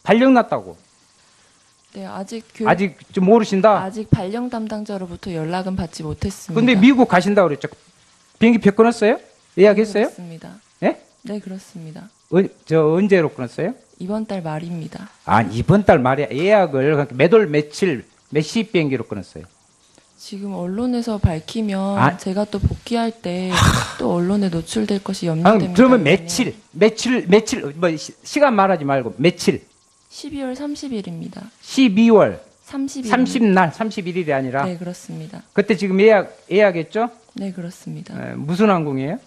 발령 났다고. 네, 아직 좀 모르신다? 아직 발령 담당자로부터 연락은 받지 못했습니다. 근데 미국 가신다고 그랬죠. 비행기표 끊었어요? 예약했어요? 네, 그렇습니다. 예? 네, 그렇습니다. 언제로 끊었어요? 이번 달 말입니다. 이번 달 말이야. 예약을 매달 며칠, 몇 시 비행기로 끊었어요? 지금 언론에서 밝히면 제가 또 복귀할 때 또 언론에 노출될 것이 염려됩니다. 그러면 며칠, 시간 말하지 말고 며칠? 12월 30일입니다. 12월 30일. 30날, 31일이 아니라? 네, 그렇습니다. 그때 지금 예약했죠? 네, 그렇습니다. 무슨 항공이에요?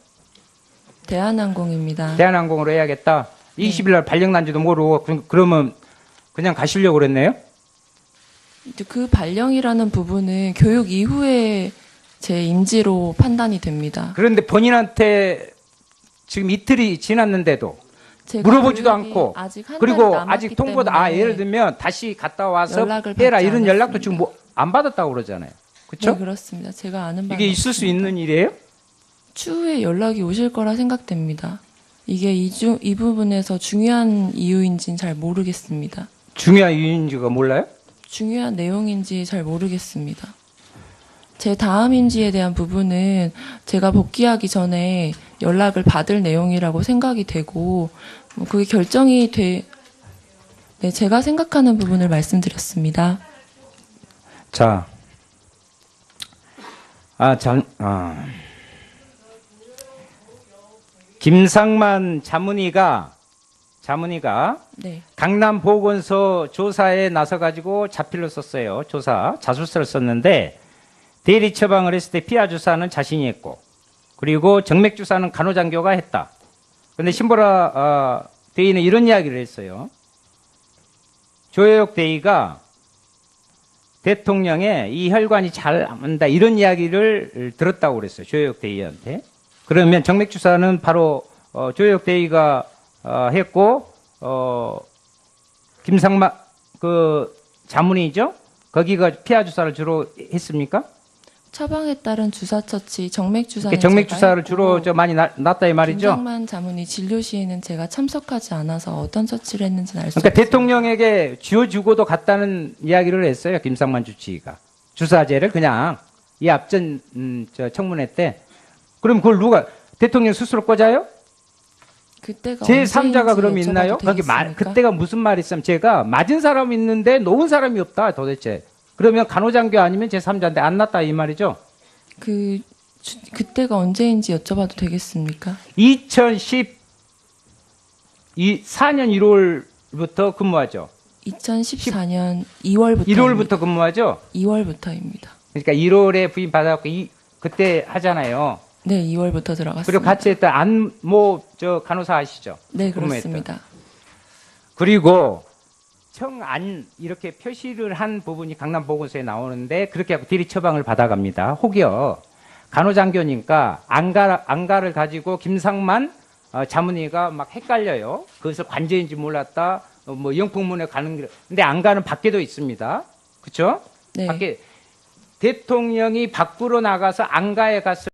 대한항공입니다. 대한항공으로 예약했다? 20일 날 발령 난지도 모르고 그러면 그냥 가시려고 그랬네요? 그 발령이라는 부분은 교육 이후에 제 임지로 판단이 됩니다. 그런데 본인한테 지금 이틀이 지났는데도 물어보지도 않고 아직 한 그리고 달이 아직 통보도 때문에 예를 들면 다시 갔다 와서 연락을 해라 받지 이런 연락도 않았습니다. 지금 안 받았다고 그러잖아요. 그렇죠? 네, 그렇습니다. 제가 아는 바는 이게 있을 수 있는 일이에요? 추후에 연락이 오실 거라 생각됩니다. 이게 이 부분에서 중요한 이유인지는 잘 모르겠습니다. 중요한 이유인지가 몰라요? 중요한 내용인지 잘 모르겠습니다. 제 다음 임지에 대한 부분은 제가 복귀하기 전에 연락을 받을 내용이라고 생각이 되고 그게 결정이 네, 제가 생각하는 부분을 말씀드렸습니다. 자, 김상만 자문위가 네. 강남 보건소 조사에 나서 가지고 자필로 썼어요. 자술서를 썼는데 대리 처방을 했을 때 피하 주사는 자신이 했고 그리고 정맥 주사는 간호장교가 했다. 그런데 신보라 대의는 이런 이야기를 했어요. 조혜옥 대의가 대통령의 이 혈관이 잘 안다 이런 이야기를 들었다고 그랬어요. 조혜옥 대의한테. 그러면 정맥 주사는 바로 조혜옥 대의가 했고 김상만 그 자문이죠. 거기가 피하 주사를 주로 했습니까? 처방에 따른 주사 처치, 정맥 주사는 정맥 제가 주사를 했고, 주로 많이 놨다 이 말이죠. 김상만 자문이 진료 시에는 제가 참석하지 않아서 어떤 처치를 했는지는 알 수 그러니까 없습니다. 대통령에게 쥐어주고도 갔다는 이야기를 했어요. 김상만 주치의가 주사제를 그냥 이 앞전 청문회 때. 그럼 그걸 누가 대통령 스스로 꽂아요? 그때가 제3자가 언제인지 그럼 있나요? 여쭤봐도 거기 되겠습니까? 그때가 무슨 말이 있으면 제가 맞은 사람이 있는데 놓은 사람이 없다 도대체. 그러면 간호장교 아니면 제3자인데 안 났다 이 말이죠. 그때가 언제인지 여쭤봐도 되겠습니까? 2014년 1월부터 근무하죠. 2014년 2월부터 1월부터 근무하죠. 2월부터입니다. 그러니까 1월에 부임 받아갖고 그때 하잖아요. 네, 2월부터 들어갔습니다. 그리고 같이 했던 안모 간호사 아시죠? 네, 근무했던. 그렇습니다. 그리고 청안 이렇게 표시를 한 부분이 강남보건소에 나오는데 그렇게 하고 대리 처방을 받아갑니다. 혹여 간호장교니까 안가를 가지고 김상만 자문위가 막 헷갈려요. 그것을 관제인지 몰랐다. 뭐 영풍문에 가는 길. 근데 안가는 밖에도 있습니다. 그렇죠? 네. 밖에 대통령이 밖으로 나가서 안가에 갔을